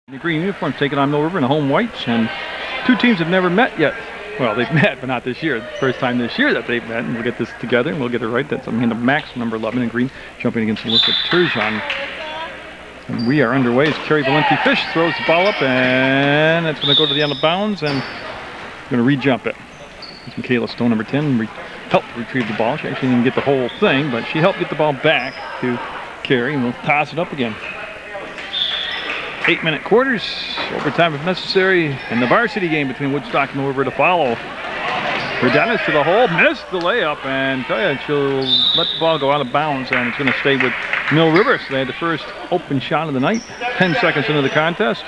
The green uniforms taking on Mill River in the home whites, and two teams have never met yet. Well, they've met, but not this year. First time this year that they've met, and we'll get this together and we'll get it right. That's Amanda Max, number 11 in green, jumping against Melissa Turgeon. And we are underway as Carrie Valenti Fish throws the ball up, and it's going to go to the end of bounds, and going to re-jump it. It's Michaela Stone, number 10, helped retrieve the ball. She actually didn't get the whole thing, but she helped get the ball back to Carrie, and we'll toss it up again. 8-minute quarters, overtime if necessary, and the varsity game between Woodstock and Mill River to follow. Dennis to the hole, missed the layup, and tell you, she'll let the ball go out of bounds, and it's going to stay with Mill River. So they had the first open shot of the night, 10 seconds into the contest,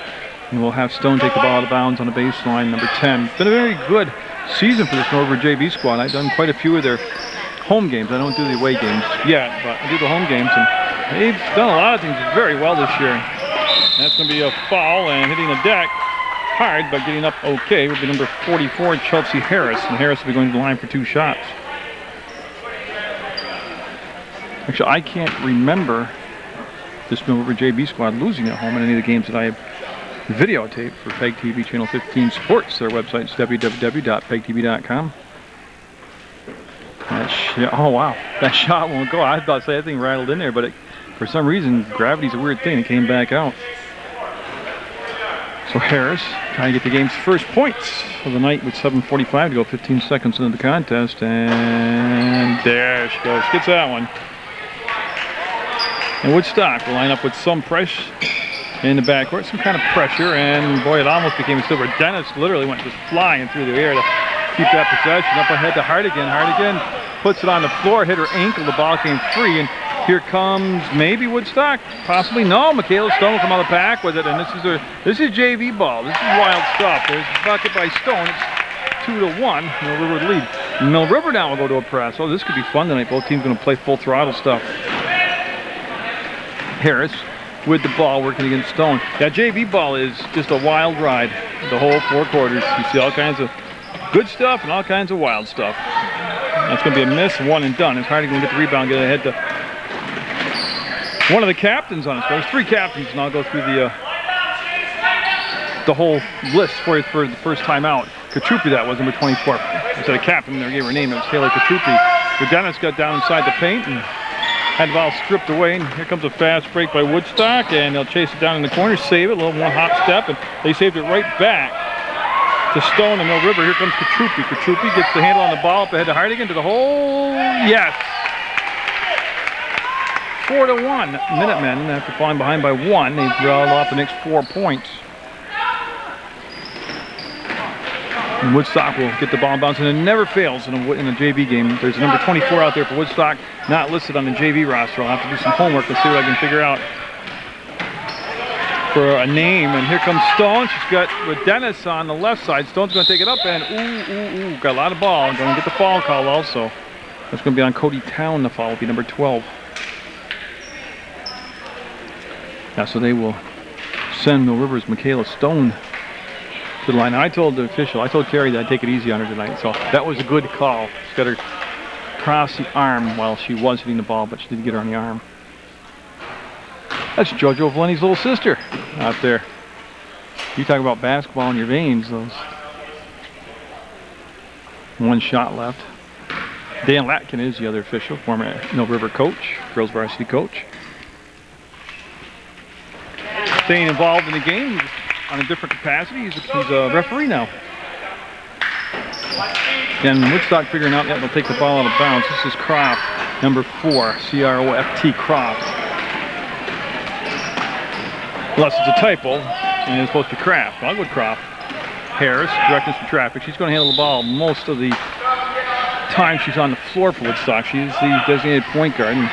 and we'll have Stone take the ball out of bounds on the baseline, number 10. It's been a very good season for this Mill River JV squad. I've done quite a few of their home games. I don't do the away games yet, but I do the home games, and they've done a lot of things very well this year. That's going to be a foul, and hitting the deck hard, but getting up okay will be number 44, Chelsea Harris. And Harris will be going to the line for 2 shots. Actually, I can't remember this Mill River JV squad losing at home in any of the games that I have videotaped for PEGTV Channel 15 Sports. Their website is www.pegtv.com. Oh, wow. That shot won't go. I was about to say that thing rattled in there, but for some reason, gravity's a weird thing. It came back out. So Harris trying to get the game's first points of the night with 7:45 to go, 15 seconds into the contest, and there she goes, gets that one. And Woodstock will line up with some pressure in the backcourt, some kind of pressure, and boy, it almost became a silver. Dennis literally went just flying through the air to keep that possession. Up ahead to Hardigan. Hardigan puts it on the floor, hit her ankle, the ball came free, and here comes maybe Woodstock, possibly no. Michaela Stone will come out of the pack with it, and this is JV ball. This is wild stuff. There's a bucket by Stone. It's 2-1. Mill River lead. Mill River now will go to a press. Oh, this could be fun tonight. Both teams going to play full throttle stuff. Harris with the ball working against Stone. That JV ball is just a wild ride. The whole 4 quarters. You see all kinds of good stuff and all kinds of wild stuff. That's going to be a miss, 1 and done. It's hard to go get the rebound, get ahead to one of the captains on it. There's 3 captains, and I'll go through the whole list for you for the first time out. Katrupi, that was number 24. I said a captain there, gave her name. It was Taylor Katrupi. Dennis got down inside the paint and had the ball stripped away. And here comes a fast break by Woodstock, and they'll chase it down in the corner, save it, a little one hop step, and they saved it right back to Stone and Mill River. Here comes Katrupi. Katrupi gets the handle on the ball up ahead to Hardigan to the hole. Yes. 4-1. Minutemen, after falling behind by 1, they've brought off the next 4 points. And Woodstock will get the ball in bounds, and it never fails in a JV game. There's a number 24 out there for Woodstock, not listed on the JV roster. I'll have to do some homework and see what I can figure out for a name. And here comes Stone. She's got with Dennis on the left side. Stone's going to take it up, and got a lot of ball. Going to get the foul call also. That's going to be on Cody Town. The foul will be number 12. Yeah, so they will send Mill River's Michaela Stone to the line. Now, I told the official, I told Carrie that I'd take it easy on her tonight, so that was a good call. She's got her across the arm while she was hitting the ball, but she didn't get her on the arm. That's JoJo Valenti's little sister out there. You talk about basketball in your veins, those. 1 shot left. Dan Latkin is the other official, former Mill River coach, girls varsity coach. Staying involved in the game on a different capacity. He's a referee now. And Woodstock figuring out that they'll take the ball out of bounds. This is Croft, number 4, C-R-O-F-T, Croft. Unless it's a typo, and it's supposed to be Kraft. I'll go with Croft. Harris, directing some traffic. She's going to handle the ball most of the time she's on the floor for Woodstock. She's the designated point guard. And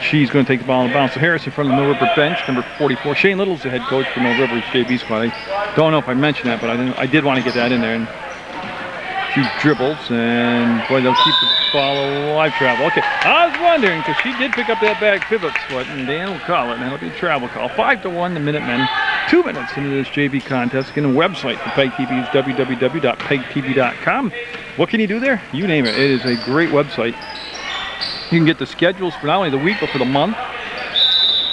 she's going to take the ball in bounds. So Harris in front of the Mill River bench, number 44. Shane Little's the head coach for Mill River's JV squad. I don't know if I mentioned that, but I did want to get that in there. And a few dribbles, and boy, they'll keep the ball alive. Travel. Okay, I was wondering, because she did pick up that back pivot foot, and Dan will call it, and that'll be a travel call. 5-1, the Minutemen. 2 minutes into this JV contest. Again, the website for PEGTV is www.pegtv.com. What can you do there? You name it. It is a great website. You can get the schedules for not only the week, but for the month.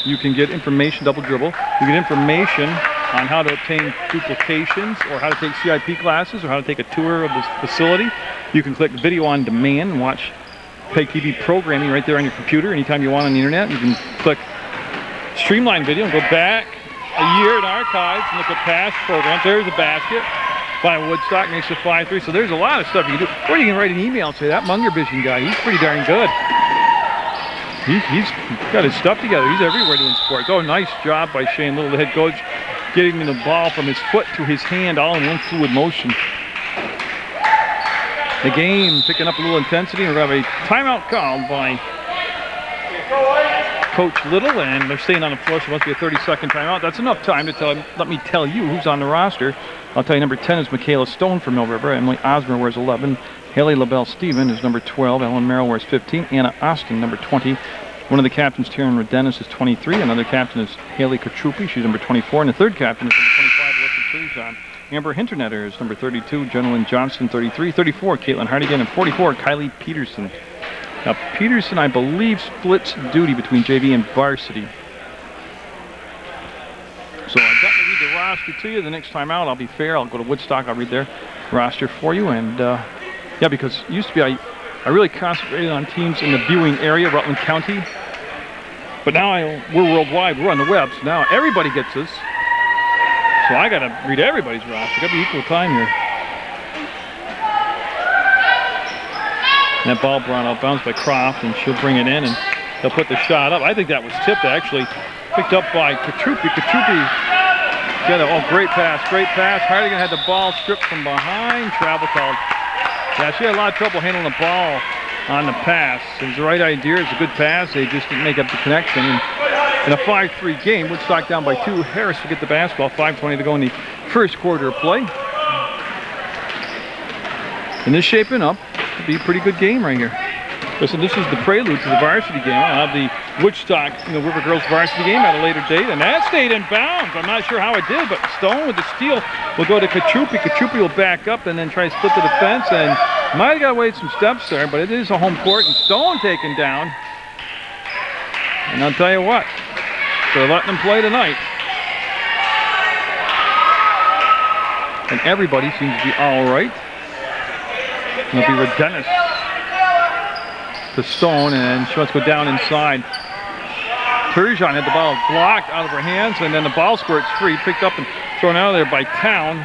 You can get information, double dribble. You get information on how to obtain duplications or how to take CIP classes or how to take a tour of this facility. You can click video on demand and watch PEGTV programming right there on your computer anytime you want on the internet. You can click streamline video and go back a year in archives and look at past programs. There's a basket by Woodstock, makes it 5-3. So there's a lot of stuff you can do. Or you can write an email and say, that Munger Vision guy, he's pretty darn good. He's got his stuff together. He's everywhere doing sports. Oh, nice job by Shane Little, the head coach, getting the ball from his foot to his hand all in one fluid motion. The game picking up a little intensity. We're going to have a timeout called by Coach Little, and they're staying on the floor, so it must be a 30-second timeout. That's enough time to let me tell you who's on the roster. I'll tell you, number 10 is Michaela Stone from Mill River. Emily Osmer wears 11. Haley LaBelle Stephen is number 12. Ellen Merrill wears 15. Anna Austin, number 20. One of the captains, Taryn Rodenis, is 23. Another captain is Haley Katrupi. She's number 24. And the third captain is number 25, Alyssa Turzon. Amber Hinternetter is number 32. Jenilyn Johnston, 33. 34, Caitlin Hardigan. And 44, Kylie Peterson. Now, Peterson, I believe, splits duty between JV and varsity. So I've got to read the roster to you. The next time out, I'll be fair. I'll go to Woodstock. I'll read their roster for you. And, yeah, because it used to be I really concentrated on teams in the viewing area, Rutland County. But now we're worldwide. We're on the web. So now everybody gets this. So I got to read everybody's roster. Got to be equal time here. And that ball brought out, bounced by Croft, and she'll bring it in, and they'll put the shot up. I think that was tipped, actually. Picked up by Katrupi. Katrupi got a great pass, great pass. Hardigan had the ball stripped from behind. Travel called. Yeah, she had a lot of trouble handling the ball on the pass. It was the right idea. It's a good pass. They just didn't make up the connection. And in a 5-3 game, Woodstock down by 2. Harris will get the basketball. 5:20 to go in the first quarter of play. And this shaping up to be a pretty good game right here. Listen, this is the prelude to the varsity game. I'll have the Woodstock, River Girls varsity game at a later date, and that stayed in bounds. I'm not sure how it did, but Stone with the steal will go to Katrupi. Katrupi will back up and then try to split the defense, and might have got away some steps there, but it is a home court, and Stone taken down. And I'll tell you what, they're letting them play tonight. And everybody seems to be all right. And it'll be Rodenis to Stone, and she wants to go down inside. Turzon had the ball blocked out of her hands, and then the ball squirt's free, picked up and thrown out of there by Town.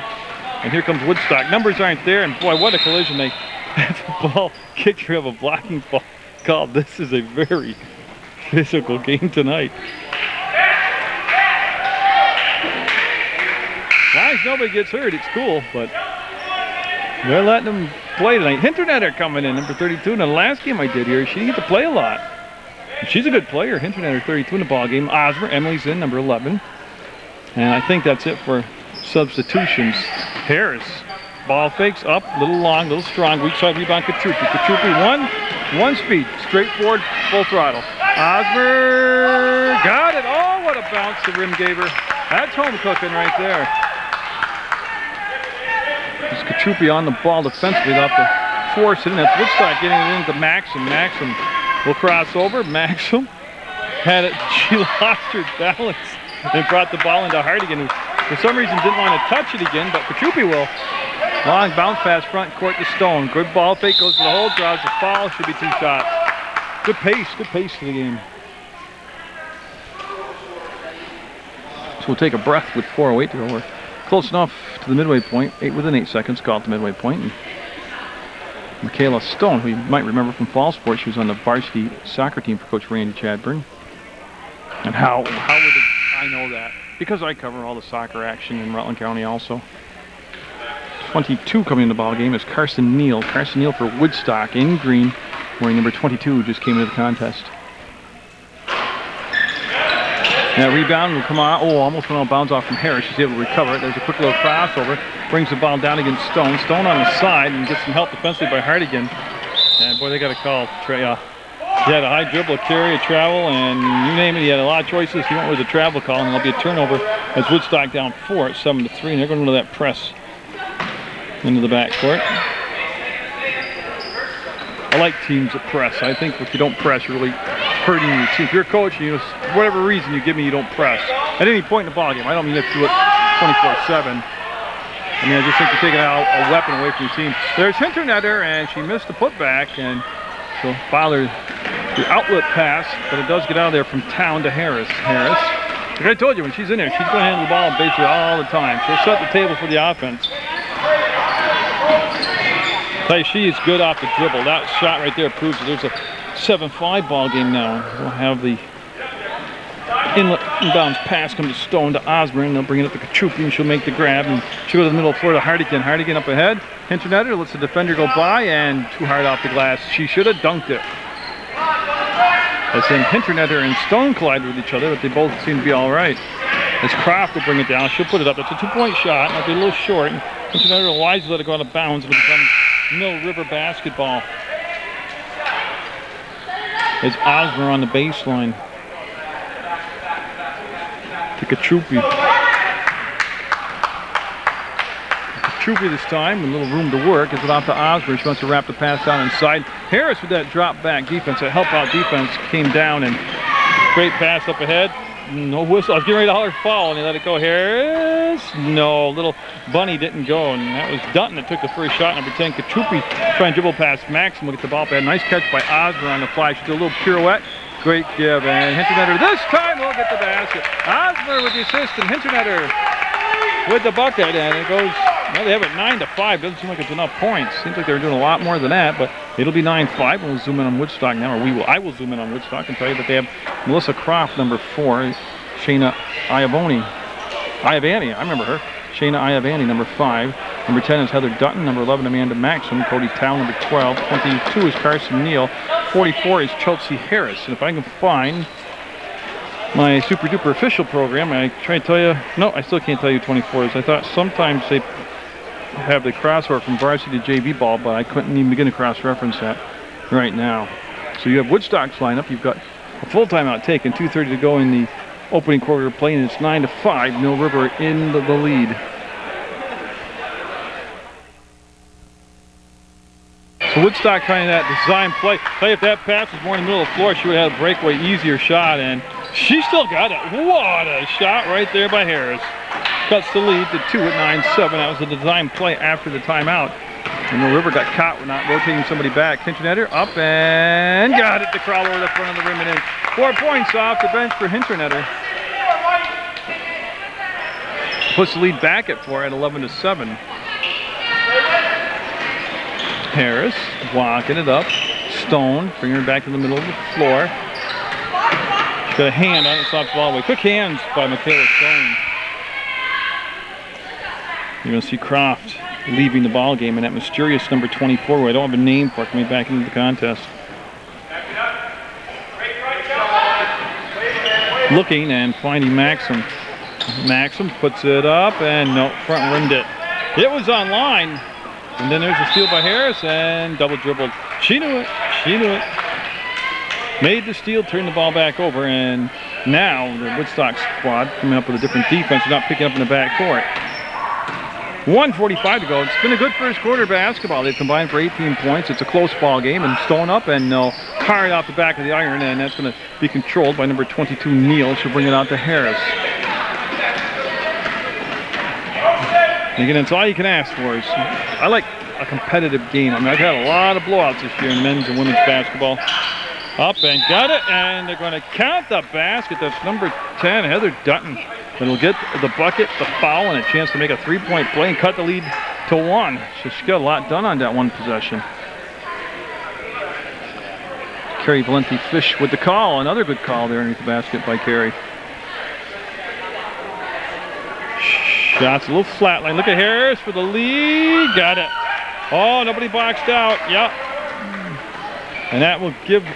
And here comes Woodstock. Numbers aren't there, and boy, what a collision. They had the ball kicked her of a blocking ball called. This is a very physical game tonight. As long as nobody gets hurt, it's cool, but they're letting them play tonight. Hinternetter coming in, number 32. In the last game I did here, she didn't get to play a lot. She's a good player. Hinternetter, 32 in the ball game. Osmer, Emily's in, number 11. And I think that's it for substitutions. Harris, ball fakes up, little long, little strong. Weak side rebound, Katrupi. Katrupi, one speed, straight forward, full throttle. Osmer got it. Oh, what a bounce the rim gave her. That's home cooking right there. It's Katrupi on the ball defensively. They'll have to force it in. That's Woodstock getting it into Maxim. Maxim will cross over. Maxim had it. She lost her balance and brought the ball into Hardigan, who for some reason didn't want to touch it again, but Katrupi will. Long bounce pass front court to Stone. Good ball fake, goes to the hole, draws the foul. Should be 2 shots. Good pace to the game. So we'll take a breath with 4:08 to go. We're close enough to the midway point. Within 8 seconds, call it the midway point. And Michaela Stone, who you might remember from fall sports, she was on the varsity soccer team for Coach Randy Chadburn. And how would I know that? Because I cover all the soccer action in Rutland County also. 22 coming in the ball game is Carson Neal. Carson Neal for Woodstock in green, wearing number 22, just came into the contest. That rebound will come on. Oh, almost went out of bounds off from Harris. She's able to recover it. There's a quick little crossover. Brings the ball down against Stone. Stone on the side and gets some help defensively by Hardigan. And boy, they got a call. He had a high dribble, a carry, a travel, and you name it. He had a lot of choices. He went with a travel call, and there'll be a turnover as Woodstock down 4 at 7-3. And they're going into that press into the backcourt. I like teams that press. I think if you don't press, you're really hurting your team. If you're a coach, for whatever reason you give me, you don't press. at any point in the ball game. I don't mean you have to do it 24/7. I mean, I just think you're taking out a weapon away from your team. There's Hinternetter, and she missed the putback, and she'll bother the outlet pass, but it does get out of there from Town to Harris. Like I told you, when she's in there, she's going to handle the ball basically all the time. She'll set the table for the offense. Tell you, she is good off the dribble. That shot right there proves that there's a 7-5 ball game now. We'll have the inbounds pass come to Stone to Osborne. They'll bring it up to Kachupi, and she'll make the grab, and she'll go to the middle floor to Hardigan. Hardigan up ahead. Hinternetter lets the defender go by, and too hard off the glass. She should have dunked it. As then Hinternetter and Stone collide with each other, but they both seem to be all right. As Croft will bring it down, she'll put it up. That's a 2-point shot. Might be a little short. Hinternetter will wisely let it go out of bounds, and it becomes Mill River basketball. As Osborne on the baseline to Kachupi. Kachupi this time, a little room to work. Gets it off to Osborne. She wants to wrap the pass down inside. Harris with that drop back defense, that help out defense, came down, and great pass up ahead. No whistle. I was getting ready to holler foul, and he let it go. Harris. No, little bunny didn't go, and that was Dutton that took the first shot. Number 10, Kachupi trying to dribble past Maxim. We'll get the ball back. Nice catch by Osborne on the fly. She did a little pirouette. Great give, and Hinternetter this time will get the basket. Osborne with the assist, and Hinternetter with the bucket, and it goes. Well, they have it 9-5. Doesn't seem like it's enough points. Seems like they're doing a lot more than that, but it'll be 9-5. We'll zoom in on Woodstock now, or I will zoom in on Woodstock and tell you that they have Melissa Croft, number 4, Shayna Iavani, I remember her. Shayna Iavani, number 5. Number 10 is Heather Dutton. Number 11, Amanda Maxim. Cody Town, number 12. 22 is Carson Neal. 44 is Chelsea Harris. And if I can find my super duper official program, I try to tell you, no, I still can't tell you 24s. I thought sometimes they have the crossover from varsity to JV ball, but I couldn't even begin to cross-reference that right now. So you have Woodstock's lineup. You've got a full timeout taken, 2:30 to go in the opening quarter of play, and it's 9-5. Mill River in the lead. So Woodstock trying that design play. Tell you, if that pass was more in the middle of the floor, she would have had a breakaway, easier shot, and she still got it. What a shot right there by Harris. Cuts the lead to 2 at 9-7. That was the design play after the timeout. And Mill River got caught with not rotating somebody back. Hinternetter up and got it to crawl over the front of the rim and in. 4 points off the bench for Hinternetter. Puts the lead back at 4 at 11-7. Harris walking it up. Stone bringing her back to the middle of the floor. She's got a hand on it, soft ball away. Quick hands by Michaela Stone. You're going to see Croft leaving the ball game, and that mysterious number 24, who I don't have a name for, coming back into the contest. Looking and finding Maxim. Maxim puts it up, and no, front rimmed it. It was on line, and then there's a steal by Harris, and double dribbled. She knew it. She knew it. Made the steal, turned the ball back over, and now the Woodstock squad coming up with a different defense, not picking up in the backcourt. 1:45 to go. It's been a good first quarter basketball. They've combined for 18 points. It's a close ball game, and Stone up and no, hard off the back of the iron, and that's going to be controlled by number 22 Neal. She'll bring it out to Harris. And again, it's all you can ask for. I like a competitive game. I mean, I've had a lot of blowouts this year in men's and women's basketball. Up and got it, and they're going to count the basket. That's number 10, Heather Dutton. It'll get the bucket, the foul, and a chance to make a 3-point play and cut the lead to 1. So she got a lot done on that one possession. Carrie Valenti-Fish with the call. Another good call there underneath the basket by Carrie. Shots a little flat line. Look at Harris for the lead. Got it. Oh, nobody boxed out. Yep. And that will give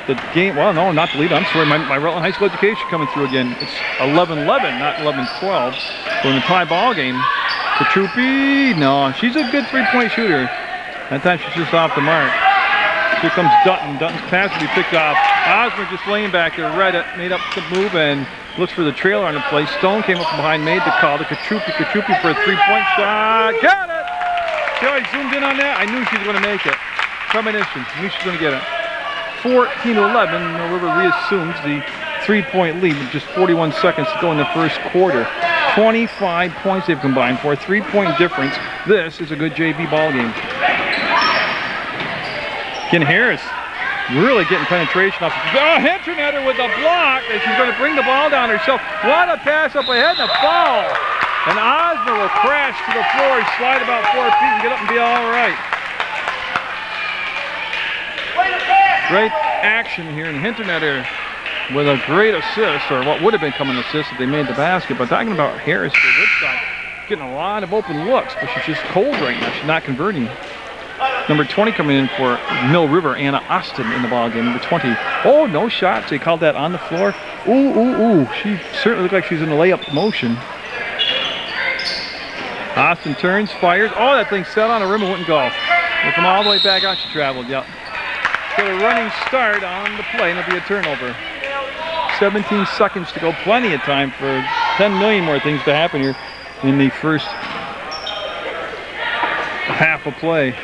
the game, well, no, not the lead. I'm sorry, my Rutland High School education coming through again. It's 11-11, not 11-12. So in a tie ball game, Kachupi, no, she's a good 3-point shooter. That time she's just off the mark. Here comes Dutton. Dutton's pass will be picked off. Osborne just laying back there, read it, made up the move, and looks for the trailer on the play. Stone came up from behind, made the call to Kachupi. Kachupi for a 3-point shot. Got it! See how I zoomed in on that? I knew she was going to make it. Premonition. Knew she was going to get it. 14-11, Mill River reassumes the 3-point lead with just 41 seconds to go in the first quarter. 25 points they've combined for a 3-point difference. This is a good JV ball game. Ken Harris really getting penetration off. Oh, Hinternetter with a block, and she's going to bring the ball down herself. What a pass up ahead and a foul. And Osmer will crash to the floor, slide about 4 feet and get up and be all right. Great action here in Hinternetter with a great assist, or what would have become an assist if they made the basket. But talking about Harris for Woodstock, getting a lot of open looks, but she's just cold right now. She's not converting. Number 20 coming in for Mill River, Anna Austin in the ball game. Number 20. Oh, no shots. They called that on the floor. Ooh. She certainly looked like she's in the layup motion. Austin turns, fires. Oh, that thing set on a rim and wouldn't go. It'll come all the way back out. She traveled. Yep. Got a running start on the play, and it'll be a turnover. 17 seconds to go. Plenty of time for 10 million more things to happen here in the first half of play.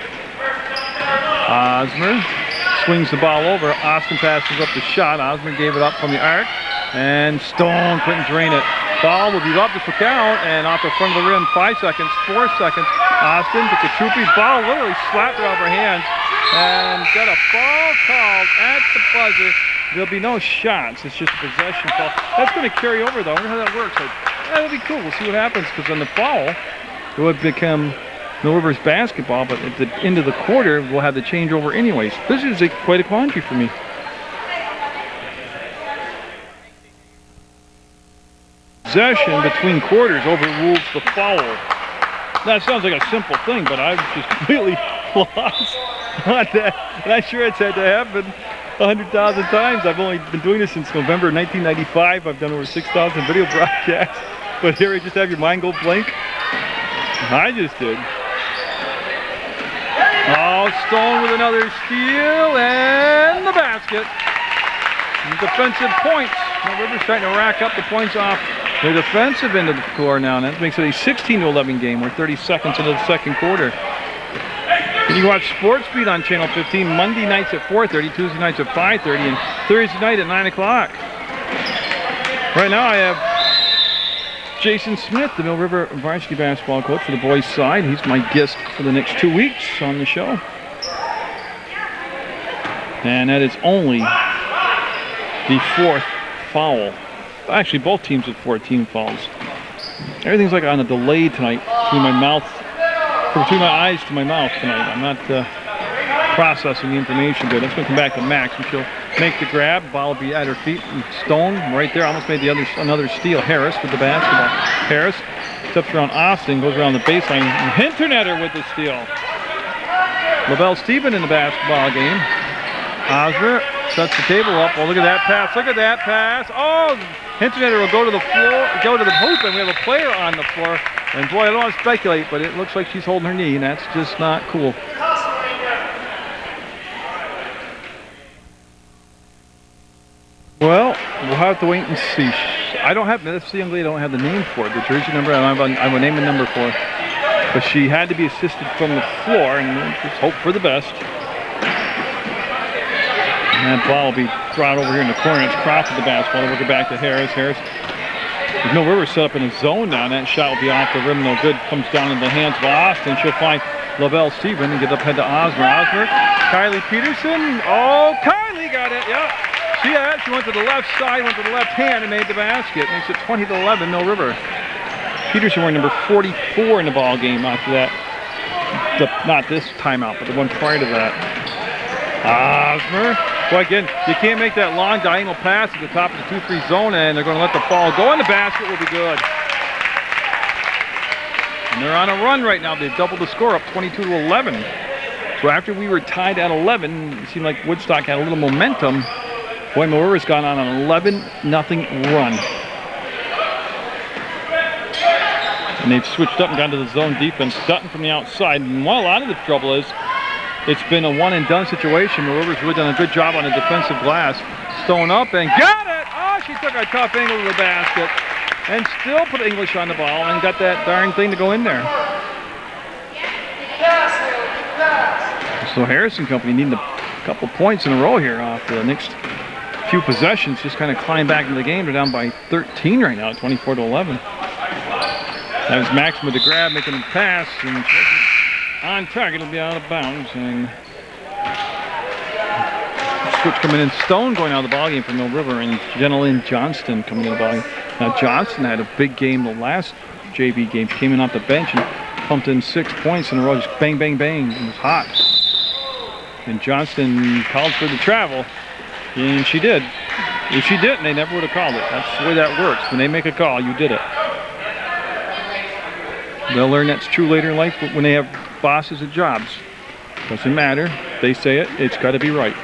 Osmer swings the ball over. Austin passes up the shot. Osmer gave it up from the arc, and Stone couldn't drain it. Ball will be up to count, and off the front of the rim. 5 seconds, 4 seconds. Austin, the Katruppi ball literally slapped her off her hands, and got a foul called at the buzzer. There'll be no shots. It's just a possession foul. That's going to carry over, though. I wonder how that works. That'll be cool. We'll see what happens, because on the foul, it would become Mill River's basketball, but at the end of the quarter, we'll have the changeover anyways. This is quite a quandary for me. Possession between quarters overrules the foul. That sounds like a simple thing, but I've just completely lost on that. And I'm sure it's had to happen 100,000 times. I've only been doing this since November 1995. I've done over 6,000 video broadcasts. But here you just have your mind go blank. I just did. Oh, Stone with another steal and the basket. Defensive points. Mill River's starting to rack up the points off the defensive end of the score now, and that makes it a 16-11 game. We're 30 seconds into the second quarter. And you watch Sports Beat on Channel 15 Monday nights at 4:30, Tuesday nights at 5:30, and Thursday night at 9 o'clock. Right now I have Jason Smith, the Mill River varsity basketball coach for the boys' side. He's my guest for the next 2 weeks on the show. And that is only the 4th foul. Actually, both teams with 14 fouls. Everything's like on a delay tonight between my mouth, between my eyes to my mouth tonight. I'm not processing the information good. That's going to come back to Max, and she'll make the grab. Ball will be at her feet. And Stone right there almost made another steal. Harris with the basketball. Harris steps around Austin, goes around the baseline. And Hinternetter with the steal. Lavelle Stephen in the basketball game. Osmer sets the table up. Oh, look at that pass. Look at that pass. Oh, Hinternetter will go to the floor, go to the hoop, and we have a player on the floor. And boy, I don't want to speculate, but it looks like she's holding her knee, and that's just not cool. Well, we'll have to wait and see. I don't have, this young lady, I don't have the name for it. The jersey number, I have a name and number for it. But she had to be assisted from the floor, and we'll just hope for the best. And that ball will be brought over here in the corner. It's Crawford the basketball. We'll get back to Harris. Harris. There's Mill River set up in a zone now, and that shot will be off the rim. No good. Comes down in the hands of Austin. She'll find Lavelle Stephen and get up head to Osmer. Osmer. Kylie Peterson. Oh, Kylie got it. Yep. She went to the left side, went to the left hand, and made the basket. Makes it 20-11, Mill River. Peterson wearing number 44 in the ball game after that. Not this timeout, but the one prior to that. Osmer. Well, again, you can't make that long diagonal pass at the top of the 2-3 zone, and they're going to let the ball go, and the basket will be good. And they're on a run right now. They've doubled the score up 22-11. So after we were tied at 11, it seemed like Woodstock had a little momentum. Boy, Mill River's gone on an 11-0 run. And they've switched up and gone to the zone defense. Dutton from the outside. And while a lot of the trouble is, it's been a one-and-done situation. Mill River's really done a good job on the defensive glass. Stone up and got it! Oh, she took a tough angle to the basket. And still put English on the ball and got that darn thing to go in there. So Harrison Company needing a couple points in a row here off the next few possessions, just kind of climb back into the game. They're down by 13 right now, 24-11. That was Maxim with the grab, making the pass, and on target. It'll be out of bounds, and switch coming in. Stone going out of the ballgame for Mill River, and Jenna-Lynn Johnston coming in the ballgame. Now Johnston had a big game the last JV game. She came in off the bench and pumped in 6 points in a row, just bang, bang, bang. It was hot. And Johnston called for the travel, and she did. If she didn't, they never would have called it. That's the way that works. When they make a call, you did it. They'll learn that's true later in life, but when they have bosses at jobs, doesn't matter. They say it, it's got to be right.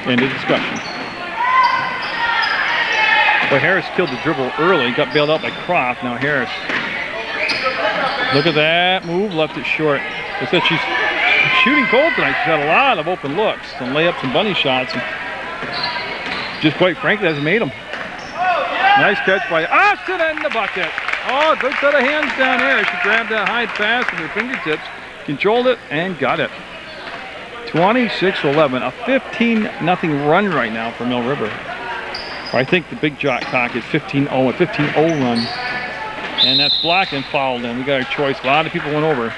End of discussion. But Harris killed the dribble early, got bailed out by Croft. Now Harris, look at that move, left it short. They said she's shooting cold tonight. She's got a lot of open looks, some layups and bunny shots, and just quite frankly hasn't made them. Nice catch by Austin in the bucket. Oh, good set of hands down there. She grabbed that high pass with her fingertips, controlled it, and got it. 26-11, a 15-0 run right now for Mill River. I think the big jock talk is 15-0, a 15-0 run. And that's blocked and fouled, and we got our choice. A lot of people went over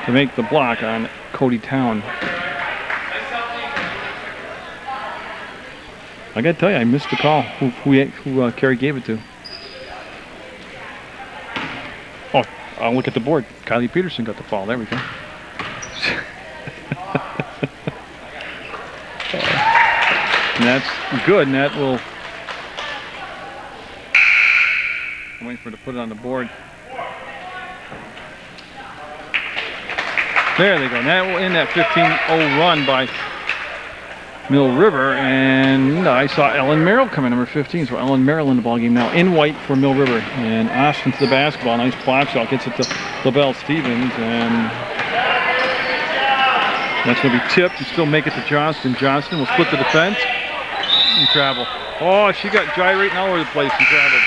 to make the block on Cody Town. I gotta tell you, I missed the call. Who Kerry gave it to? Oh, I'll look at the board. Kylie Peterson got the foul. There we go. And that's good, and that will. I'm waiting for her to put it on the board. There they go. And that will end that 15-0 run by Mill River, and I saw Ellen Merrill come in, number 15. So Ellen Merrill in the ballgame now, in white for Mill River. And Austin to the basketball. Nice block shot, gets it to LaBelle Stevens, and that's going to be tipped and still make it to Johnston. Johnston will split the defense and travel. Oh, she got gyrating all over the place and traveled.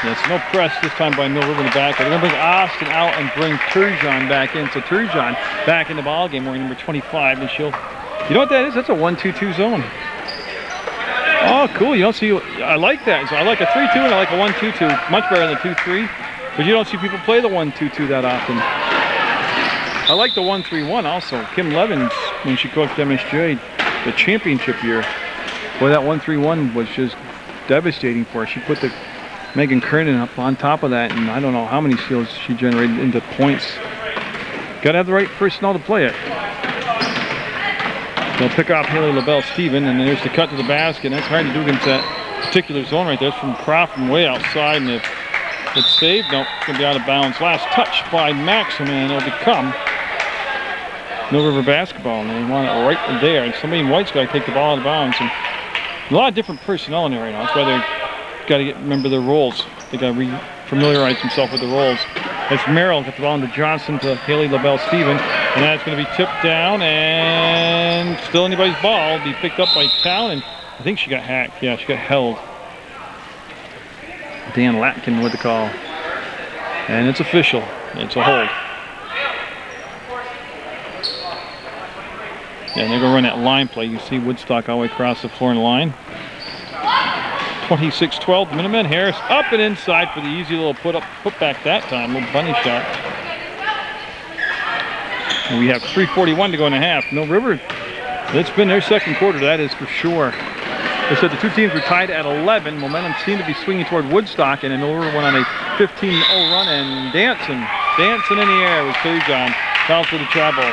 Yes, no press this time by Mill River in the back. They're going to bring Austin out and bring Turgeon back in. So Turgeon back in the ball game wearing number 25, and she'll. You know what that is? That's a 1-2-2 zone. Oh, cool. You don't see. I like that. So I like a 3-2 and I like a 1-2-2. Much better than the 2-3. But you don't see people play the 1-2-2 that often. I like the 1-3-1 also. Kim Levins, when she coached MSJ, the championship year, boy, that 1-3-1 was just devastating for her. She put the Megan Kernan up on top of that, and I don't know how many steals she generated into points. Got to have the right personnel to play it. They'll pick off Haley LaBelle Steven, and then there's the cut to the basket. That's hard to do against that particular zone right there. It's from Croft from way outside, and it's saved. Nope, it's going to be out of bounds. Last touch by Maxim, and it'll become Mill River basketball, and they want it right there. And somebody in white's got to take the ball out of bounds. And a lot of different personnel in there right now. That's why they're got to remember their roles. They got to familiarize themselves with the roles. That's Merrill, got the ball into Johnson to Haley LaBelle Steven, and that's going to be tipped down, and still anybody's ball. Be picked up by Town, and I think she got hacked. Yeah, she got held. Dan Latkin with the call, and it's official. It's a hold. Yeah, and they're going to run that line play. You see Woodstock all the way across the floor in the line. 26-12, the Minutemen. Harris up and inside for the easy little put back that time, little bunny shot. And we have 3:41 to go in the half. Mill River, it's been their second quarter, that is for sure. They said the two teams were tied at 11. Momentum seemed to be swinging toward Woodstock, and then Mill River went on a 15-0 run, and dancing in the air was Turgeon. Foul for the travel.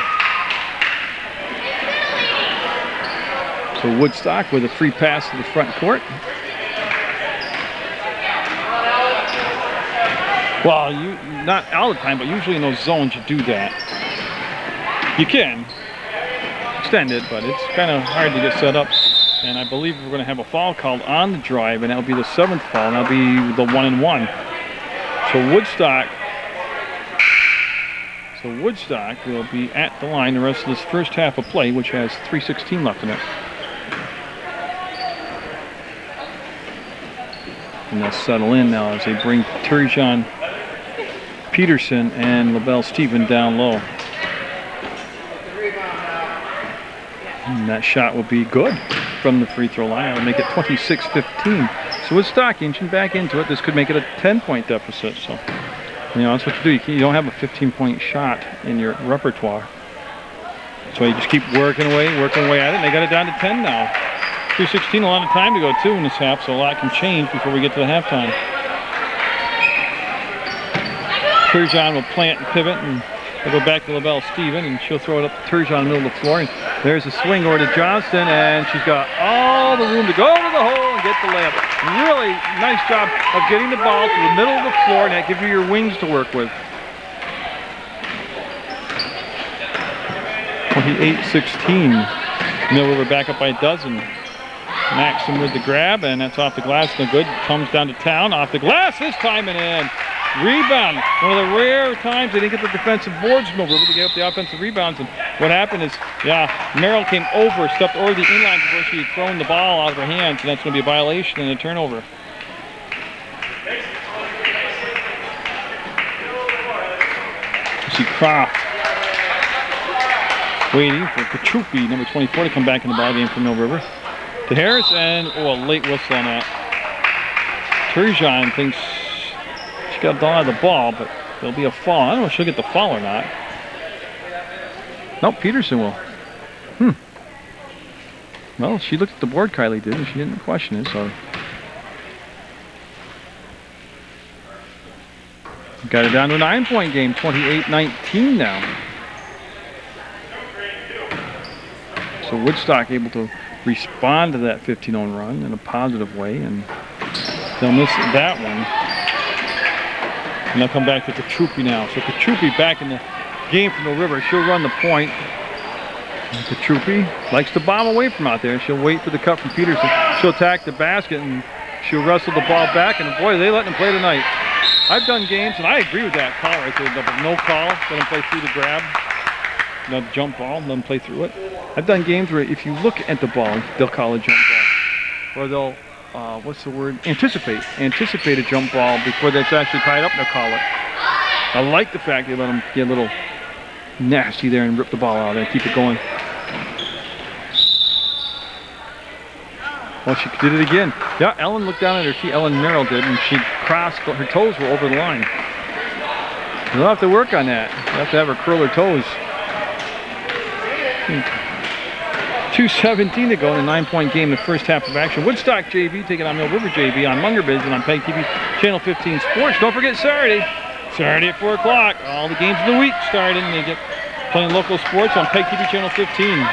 So Woodstock with a free pass to the front court. Well, not all the time, but usually in those zones you do that. You can extend it, but it's kind of hard to get set up. And I believe we're going to have a foul called on the drive, and that'll be the 7th foul, and that'll be the 1-and-1. So Woodstock will be at the line the rest of this first half of play, which has 3:16 left in it. And they'll settle in now as they bring Turgeon Peterson and LaBelle Steven down low. And that shot will be good from the free throw line. It'll make it 26-15. So Woodstock inching back into it. This could make it a 10-point deficit. So, you know, that's what you do. You don't have a 15-point shot in your repertoire. So you just keep working away at it. And they got it down to 10 now. 3:16, a lot of time to go too in this half, so a lot can change before we get to the halftime. Turgeon will plant and pivot, and we'll go back to LaBelle Steven, and she'll throw it up to Turgeon in the middle of the floor. And there's a swing over to Johnston, and she's got all the room to go to the hole and get the layup. Really nice job of getting the ball to the middle of the floor, and that gives you your wings to work with. 28-16. Mill River back up by a dozen. Maxim with the grab, and that's off the glass. No good. Comes down to Town. Off the glass this time and in. Rebound. One of the rare times they didn't get the defensive boards. Mill River to get up the offensive rebounds. And what happened is, Merrill came over, stepped over the inline before she had thrown the ball out of her hands, and that's going to be a violation and a turnover. You see Croft waiting for Petrupi, number 24, to come back in the ball game for Mill River. To Harris, and a late whistle on that. Turgeon thinks she got out of the ball, but there'll be a foul. I don't know if she'll get the foul or not. Nope, Peterson will. Well, she looked at the board, Kylie did, and she didn't question it, so. Got it down to a 9-point game, 28-19 now. So Woodstock able to respond to that 15-0 run in a positive way, and they'll miss that one. And they'll come back to Petrupi now. So Petrupi back in the game from the River. She'll run the point. And Petrupi likes to bomb away from out there. She'll wait for the cut from Peterson. She'll attack the basket, and she'll wrestle the ball back. And boy, they letting them play tonight. I've done games, and I agree with that call right there. The no call, let them play through the grab. No jump ball, let them play through it. I've done games where if you look at the ball, they'll call a jump ball. Or they'll, what's the word? Anticipate a jump ball before that's actually tied up, they'll call it. I like the fact they let them get a little nasty there and rip the ball out and keep it going. Well, she did it again. Yeah, Ellen looked down at her feet, Ellen Merrill did, and she crossed, her toes were over the line. You'll have to work on that. You'll have to have her curl her toes. 2:17 to go in a 9-point game, the first half of action. Woodstock JV taking on Mill River JV on Munger Biz and on PEGTV Channel 15 Sports. Don't forget Saturday at 4 o'clock. All the games of the week starting. They get playing local sports on PEGTV Channel 15.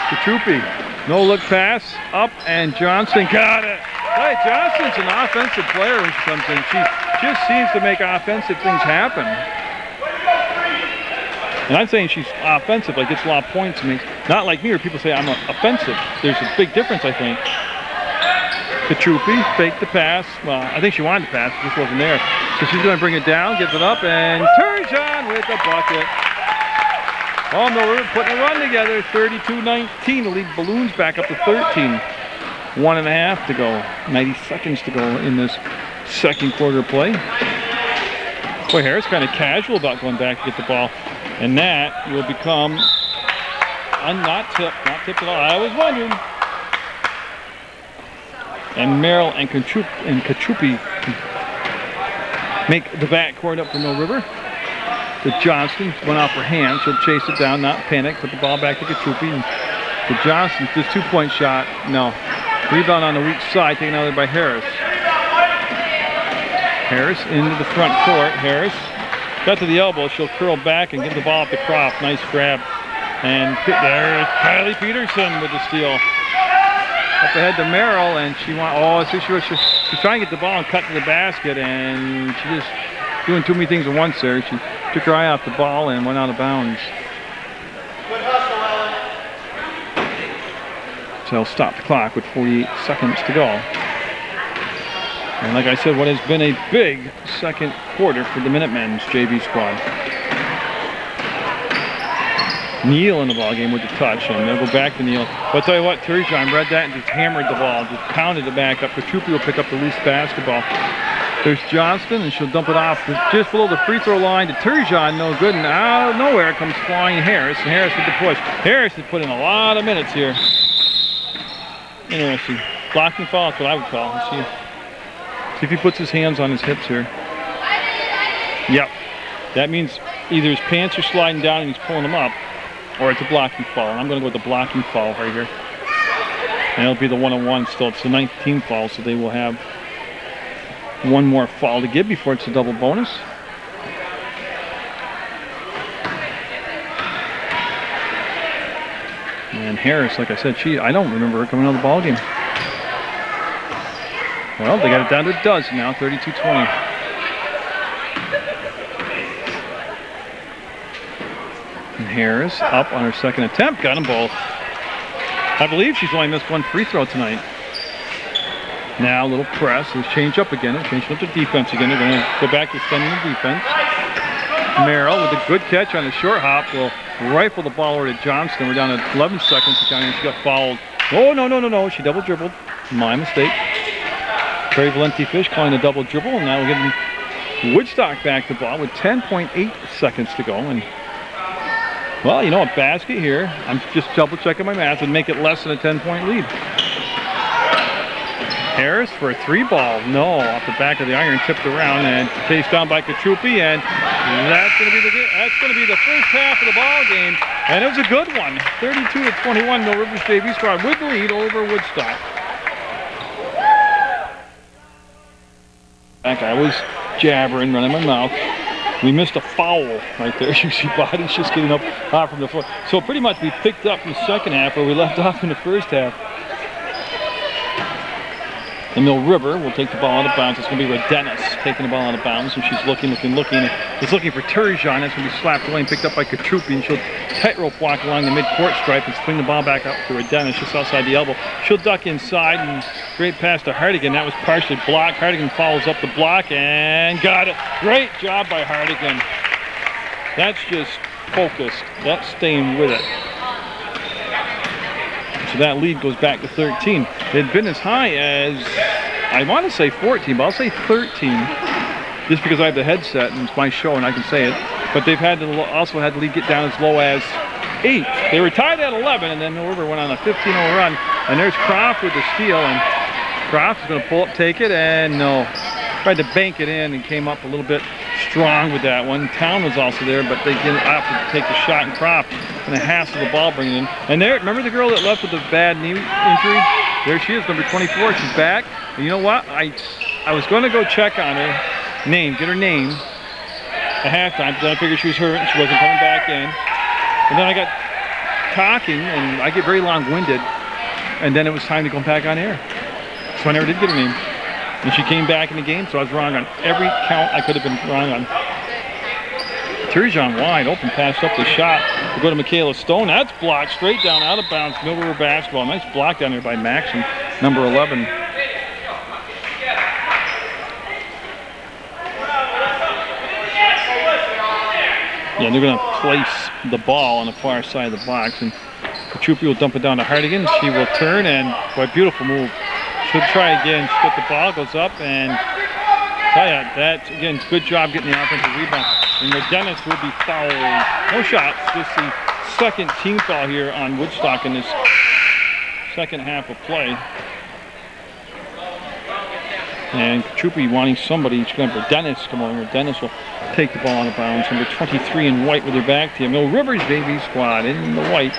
Petrupi, no look pass, up, and Johnston got it. Hey, Johnston's an offensive player when she comes in. She just seems to make offensive things happen. And I'm saying she's offensive, like gets a lot of points. Not like me where people say I'm offensive. There's a big difference, I think. Petrupi faked the pass. Well, I think she wanted to pass, it just wasn't there. So she's going to bring it down, gives it up, and Turgeon with the bucket. Oh, Mill River putting a run together, 32-19 to lead Balloons back up to 13. 1.5 to go, 90 seconds to go in this second quarter play. Boy, Harris kind of casual about going back to get the ball. And that will become not tipped at all. I was wondering. And Merrill and Petrupi make the backcourt up for Mill River. To Johnston, went off her hand. She'll chase it down, not panic. Put the ball back to Petrupi. To Johnston, this 2-point shot. No. Rebound on the weak side, taken out by Harris. Harris into the front court. Harris got to the elbow. She'll curl back and give the ball up to Croft. Nice grab. And there's Kylie Peterson with the steal. Up ahead to Merrill, and she's trying to get the ball and cut to the basket, and she just doing too many things at once there. She took her eye off the ball and went out of bounds. Good hustle, Ellen. So they'll stop the clock with 48 seconds to go. And like I said, what has been a big second quarter for the Minutemen's JV squad. Neal in the ballgame with the touch, and they'll go back to Neal. But I'll tell you what, Turgeon read that and just hammered the ball, just pounded it back up. Petrupi will pick up the loose basketball. There's Johnston, and she'll dump it off just below the free throw line to Turgeon. No good, and out of nowhere comes flying Harris, and Harris with the push. Harris has put in a lot of minutes here. Interesting. Blocking foul, that's what I would call. Let's see if he puts his hands on his hips here. Yep. That means either his pants are sliding down and he's pulling them up, or it's a blocking foul. And I'm going to go with the blocking foul right here. And it'll be the 1-on-1 still. It's the 19th foul, so they will have one more foul to give before it's a double bonus. And Harris, like I said, I don't remember her coming out of the ball game. Well, they got it down to a dozen now, 32-20. And Harris up on her second attempt, got them both. I believe she's only missed one free throw tonight. Now a little press, let's change up again. They're changing up the defense again. They're going to go back to extending the defense. Merrill with a good catch on the short hop will rifle the ball over to Johnston. We're down to 11 seconds to count, and she got fouled. Oh, no. She double dribbled. My mistake. Terry Valenti-Fish calling a double dribble, and now we're getting Woodstock back the ball with 10.8 seconds to go. And well, you know, a basket here. I'm just double checking my math, would make it less than a 10-point lead. Harris for a 3-ball. No, off the back of the iron, tipped around and chased down by Katrupi, and that's going to be the first half of the ball game, and it was a good one. 32-21. Mill Rivers JV squad with the lead over Woodstock. I was jabbering, running my mouth. We missed a foul right there. You see bodies just getting up off from the floor. So pretty much we picked up in the second half where we left off in the first half. And Mill River will take the ball out of bounds. It's going to be Dennis taking the ball out of bounds, and she's looking. It's looking for Turgeon. That's going to be slapped away and picked up by Katrupi, and she'll tightrope walk along the midcourt stripe and swing the ball back out to Dennis just outside the elbow. She'll duck inside, and great pass to Hardigan. That was partially blocked. Hardigan follows up the block and got it. Great job by Hardigan. That's just focused. That's staying with it. So that lead goes back to 13. It had been as high as, I want to say 14, but I'll say 13, just because I have the headset and it's my show and I can say it. But they've also had the lead get down as low as 8. They were tied at 11, and then Mill River went on a 15-0 run. And there's Croft with the steal, and Croft is going to pull up, take it, and no. Tried to bank it in and came up a little bit strong with that one. Town was also there, but they didn't opted to take the shot, and Croft and a hassle the ball bringing in. And there, remember the girl that left with the bad knee injury? There she is, number 24. She's back. And you know what? I was going to go check on her name, get her name at halftime, but then I figured she was hurt and she wasn't coming back in. And then I got talking, and I get very long-winded, and then it was time to go back on air. So I never did get her name. And she came back in the game, so I was wrong on every count I could have been wrong on. Turgeon wide open, passed up the shot. We'll go to Michaela Stone. That's blocked straight down, out of bounds. Mill River basketball. Nice block down there by Maxim, number 11. Yeah, they're going to place the ball on the far side of the box, and Katrupi will dump it down to Hardigan. She will turn, and boy, beautiful move. She'll try again. She'll get the ball, goes up, and tell ya, that's again good job getting the offensive rebound. And Dennis will be fouled. No shots, just the second team foul here on Woodstock in this second half of play. And Katrupi wanting somebody, she's going for Dennis come over. Dennis will take the ball out of bounds. Number 23 in white with their back to you. Mill Rivers JV squad in the white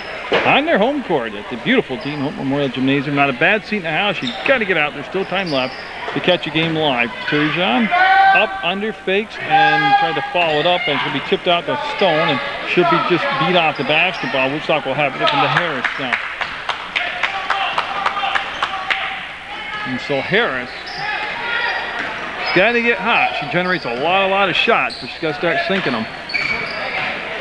on their home court at the beautiful Dean Hope Memorial Gymnasium. Not a bad seat in the house. You got to get out. There's still time left to catch a game live. Turgeon up under fakes and tried to follow it up, and it's going to be tipped out to Stone, and she'll be just beat off the basketball. Woodstock will have it up into Harris now. And so Harris got to get hot. She generates a lot of shots, but she's got to start sinking them.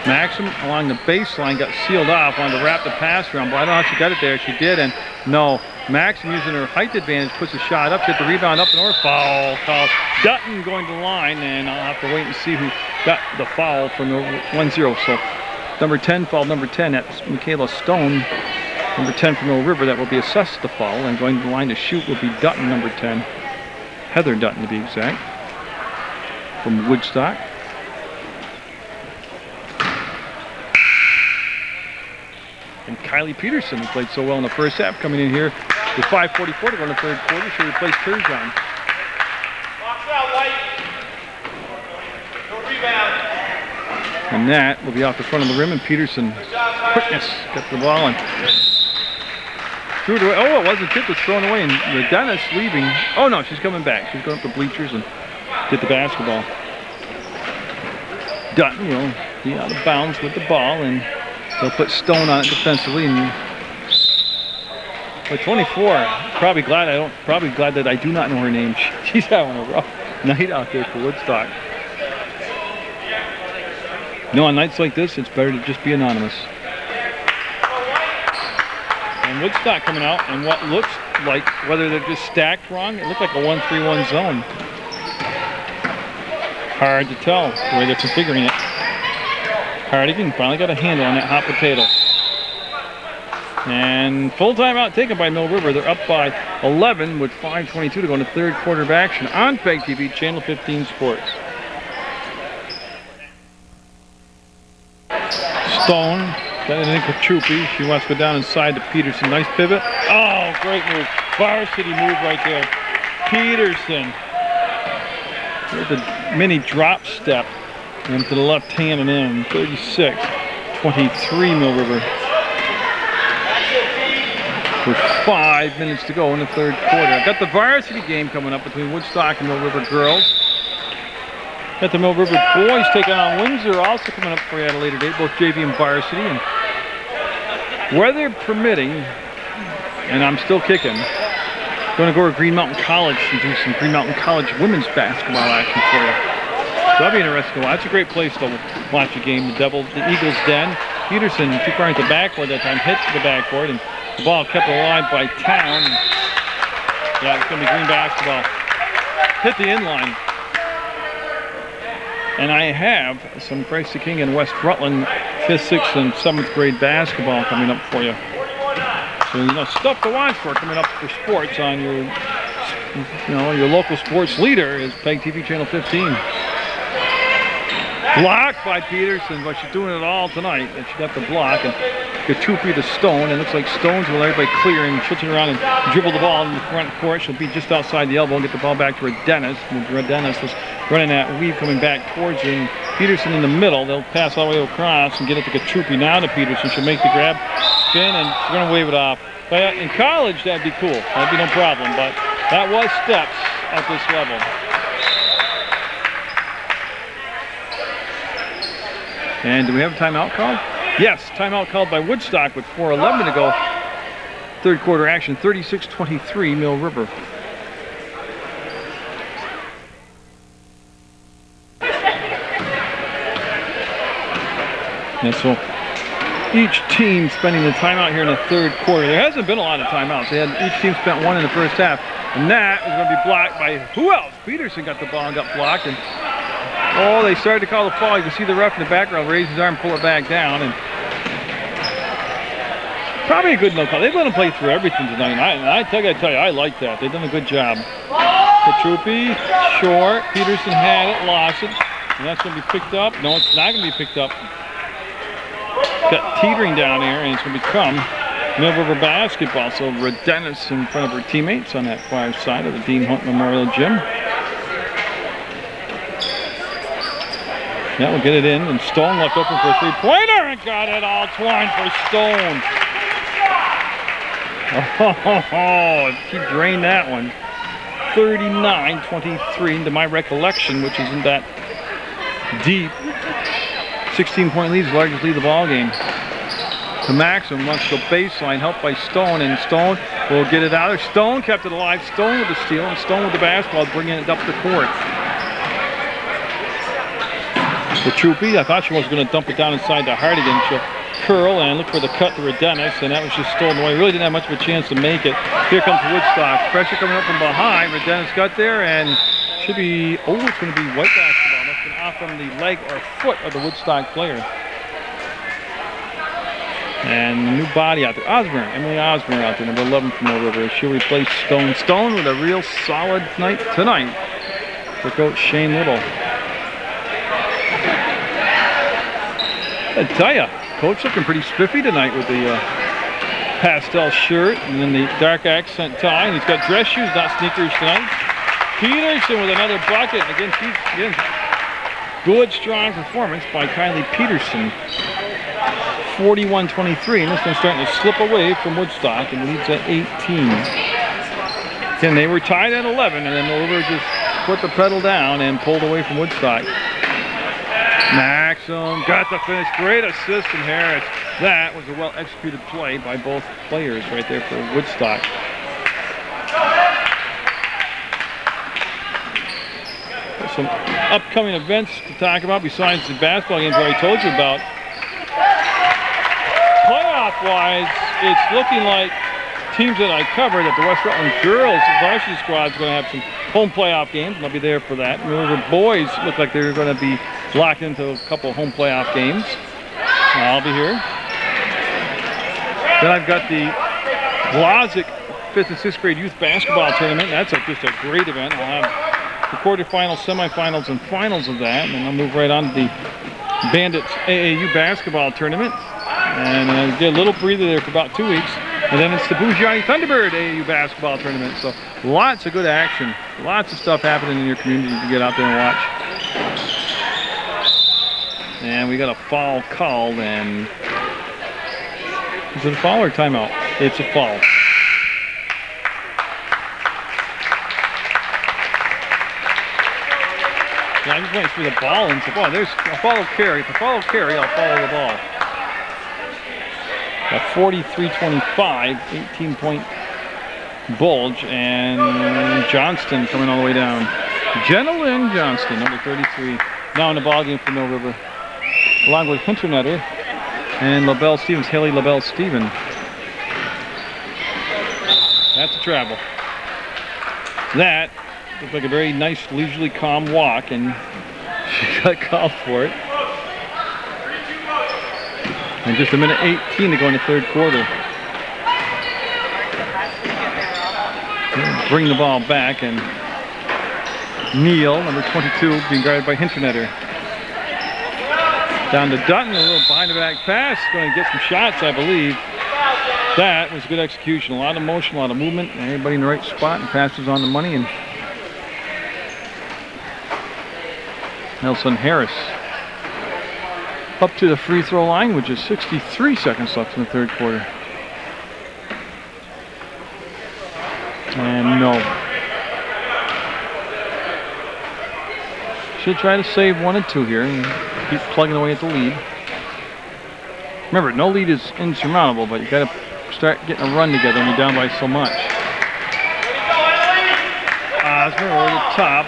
Maxim along the baseline got sealed off, wanted to wrap the pass around, but I don't know how she got it there. She did, and no. Maxim using her height advantage puts a shot up, get the rebound up, and or foul call. Dutton going to the line, and I'll have to wait and see who got the foul for the 1-0. So number 10 fouled number 10. That's Michaela Stone. Number 10 from Mill River, that will be assessed the foul, and going to the line to shoot will be Dutton, number 10. Heather Dutton to be exact. from Woodstock. And Kylie Peterson, who played so well in the first half, coming in here with 5:44 to go in the third quarter. She replaced Turgeon. Box out, White. No rebound. And that will be off the front of the rim, and Peterson, quickness, got the ball and threw it away. Oh, it wasn't tipped, it was thrown away, and the Dennis leaving. Oh no, she's coming back. She's going up the bleachers and get the basketball. Dutton will be out of bounds with the ball, and they'll put Stone on it defensively. And by 24, probably glad that I do not know her name. She's having a rough night out there for Woodstock. No, on nights like this, it's better to just be anonymous. And Woodstock coming out, and what looks like, whether they're just stacked wrong, it looked like a 1-3-1 zone. Hard to tell the way they're configuring it. Hardigan finally got a handle on that hot potato. And full timeout taken by Mill River. They're up by 11 with 5:22 to go into third quarter of action on PEGTV, Channel 15 Sports. Stone got it in with Troopy. She wants to go down inside to Peterson. Nice pivot. Oh, great move. Varsity move right there. Peterson. There's a mini drop step into the left hand and in. 36-23 Mill River. With 5 minutes to go in the third quarter. I've got the varsity game coming up between Woodstock and Mill River girls. Got the Mill River boys taking on Windsor, also coming up for you at a later date, both JV and varsity. And weather permitting, and I'm still kicking, going to go to Green Mountain College and do some Green Mountain College women's basketball action for you. So that'll be interesting to watch. It's a great place to watch a game. The Eagles Den. Peterson, too far into the backboard that time, hit the backboard, and the ball kept alive by Town. Yeah, it's going to be Green basketball. Hit the inline. And I have some Christ the King and West Rutland 5th, 6th, and 7th grade basketball coming up for you. So, you know, stuff to watch for coming up for sports on your, your local sports leader is PEGTV Channel 15. Blocked by Peterson, but she's doing it all tonight. And she got the block, and Gatupi to Stone, and it looks like Stone's will let everybody clear, and she'll turn around and dribble the ball in the front court. She'll be just outside the elbow and get the ball back to her Dennis. And Red Dennis was running that weave coming back towards her, and Peterson in the middle. They'll pass all the way across and get it to Gatupi. Now to Peterson. She'll make the grab, spin, and she's going to wave it off. But in college, that'd be cool. That'd be no problem, but that was steps at this level. And do we have a timeout called? Yes, timeout called by Woodstock with 4:11 to go. Third quarter action, 36-23 Mill River. And so each team spending the timeout here in the third quarter. There hasn't been a lot of timeouts. Each team spent one in the first half. And that is going to be blocked by who else? Peterson got the ball and got blocked. And oh, they started to call the foul. You can see the ref in the background raise his arm, pull it back down, and probably a good no call. They've let him play through everything tonight, and I tell you, I like that. They've done a good job. Petrupi, short. Peterson had it, lost it, and that's going to be picked up. No, it's not going to be picked up. Got teetering down here, and it's going to become Mill River basketball. So Dennis in front of her teammates on that far side of the Dean Hunt Memorial Gym. Yeah, we'll get it in, and Stone left open for a three-pointer, and got it all torn for Stone. Oh, she drained that one. 39-23 to my recollection, which isn't that deep. 16-point lead is the largest lead of the ball game. To Maxim wants to go baseline, helped by Stone, and Stone will get it out there. Stone kept it alive. Stone with the steal, and Stone with the basketball, bringing it up the court. The Troopy, I thought she was going to dump it down inside to Hardigan. She'll curl and look for the cut to Dennis, and that was just stolen away. Really didn't have much of a chance to make it. Here comes Woodstock. Pressure coming up from behind. Dennis got there, and should be, oh, it's going to be white basketball. That's been off from the leg or foot of the Woodstock player. And the new body out there, Osborne, Emily Osborne out there, number 11 from Mill River. She'll replace Stone. Stone with a real solid night tonight for Coach Shane Little. I tell ya, coach looking pretty spiffy tonight with the pastel shirt and then the dark accent tie. And he's got dress shoes, not sneakers tonight. Peterson with another bucket. Again, good, strong performance by Kylie Peterson. 41-23, and this one's starting to slip away from Woodstock and leads at 18. Again, they were tied at 11, and then Oliver just put the pedal down and pulled away from Woodstock. Maxim got the finish. Great assist from Harris. That was a well-executed play by both players right there for Woodstock. Some upcoming events to talk about besides the basketball games I told you about. Playoff-wise, it's looking like teams that I covered that the West Rutland girls varsity squad is going to have some home playoff games, and I'll be there for that. And the boys look like they're going to be locked into a couple of home playoff games. I'll be here. Then I've got the Glazic 5th and 6th grade youth basketball tournament. That's just a great event. I'll have the quarterfinals, semifinals, and finals of that. And then I'll move right on to the Bandits AAU basketball tournament. And I did a little breather there for about 2 weeks. And then it's the Bougiani Thunderbird AAU basketball tournament. So lots of good action. Lots of stuff happening in your community to get out there and watch. And we got a foul called, and is it a foul or a timeout? It's a foul. Yeah, I'm just waiting for the ball and oh, there's a follow carry. If I follow carry, I'll follow the ball. A 43-25, 18-point bulge, and Johnston coming all the way down. Jenna Lynn Johnston, number 33, now in the ballgame for Mill River, along with Hinternetter and LaBelle Stevens, Haley LaBelle Stevens. That's a travel. That looked like a very nice, leisurely, calm walk, and she got called for it. And just a minute 18 to go in the third quarter. Bring the ball back, and Neal, number 22, being guarded by Hinternetter. Down to Dutton, a little behind the back pass, going to get some shots, I believe. That was good execution, a lot of motion, a lot of movement, and everybody in the right spot, and passes on the money. And Nelson Harris up to the free throw line, which is 63 seconds left in the third quarter. And no. Should try to save 1 and 2 here and keep plugging away at the lead. Remember, no lead is insurmountable, but you got to start getting a run together when you're down by so much. Osmer over the top,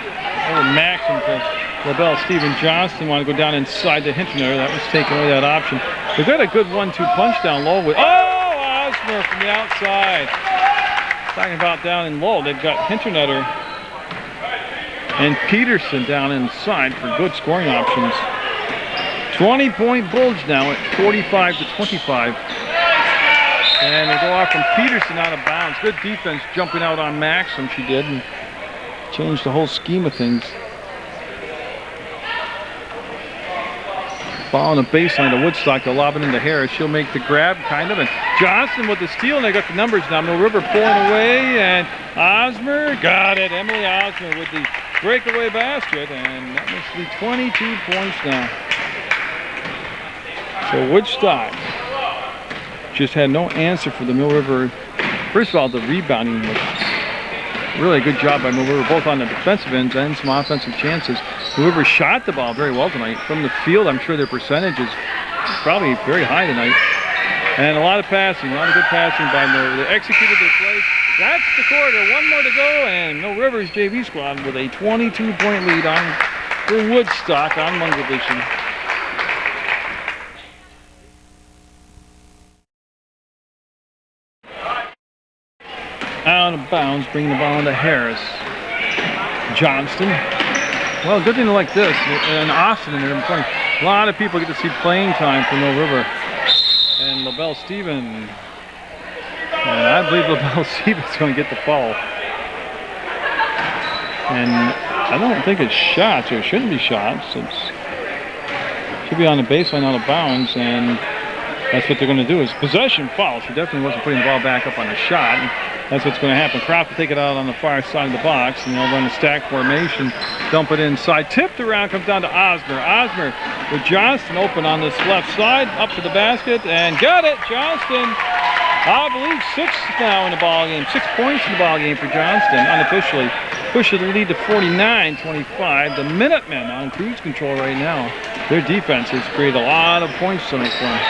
over Maxim to LaBelle Stevens. Johnston want to go down inside the Hinternetter. That was taking away that option. They've got a good 1-2 punch down low with, Osmer from the outside. Talking about down in low, they've got Hinternetter and Peterson down inside for good scoring options. 20-point bulge now at 45-25. And they go off from Peterson out of bounds. Good defense jumping out on Maxim, she did, and changed the whole scheme of things. Ball on the baseline to Woodstock. They'll lob it into Harris. She'll make the grab, kind of. And Johnston with the steal, and they got the numbers now. Mill River pulling away, and Osmer got it. Emily Osmer with the breakaway basket, and that must be 22 points now. So Woodstock just had no answer for the Mill River. First of all, the rebounding was really a good job by Mill River, both on the defensive ends and some offensive chances. Mill River shot the ball very well tonight. From the field, I'm sure their percentage is probably very high tonight. And a lot of passing, a lot of good passing by Mill River. They executed their play. That's the quarter. 1 more to go, and Mill River's JV squad with a 22-point lead on for Woodstock on Munger Vision. Out of bounds, bringing the ball into Harris. Johnston. Well, good thing like this, and Austin in there playing. A lot of people get to see playing time for Mill River. And LaBelle Stevens. And I believe LaBelle Stevens is going to get the foul. And I don't think it's shots, or it shouldn't be shots. It She'll be on the baseline out of bounds, and that's what they're going to do is possession foul. She definitely wasn't putting the ball back up on the shot. And that's what's going to happen. Croft will take it out on the far side of the box, and they'll run a stack formation, dump it inside. Tipped around, comes down to Osmer. Osmer with Johnston open on this left side, up to the basket, and got it. Johnston, I believe 6 now in the ball game. 6 points in the ball game for Johnston, unofficially. Pushes the lead to 49-25. The Minutemen on cruise control right now. Their defense has created a lot of points tonight for them.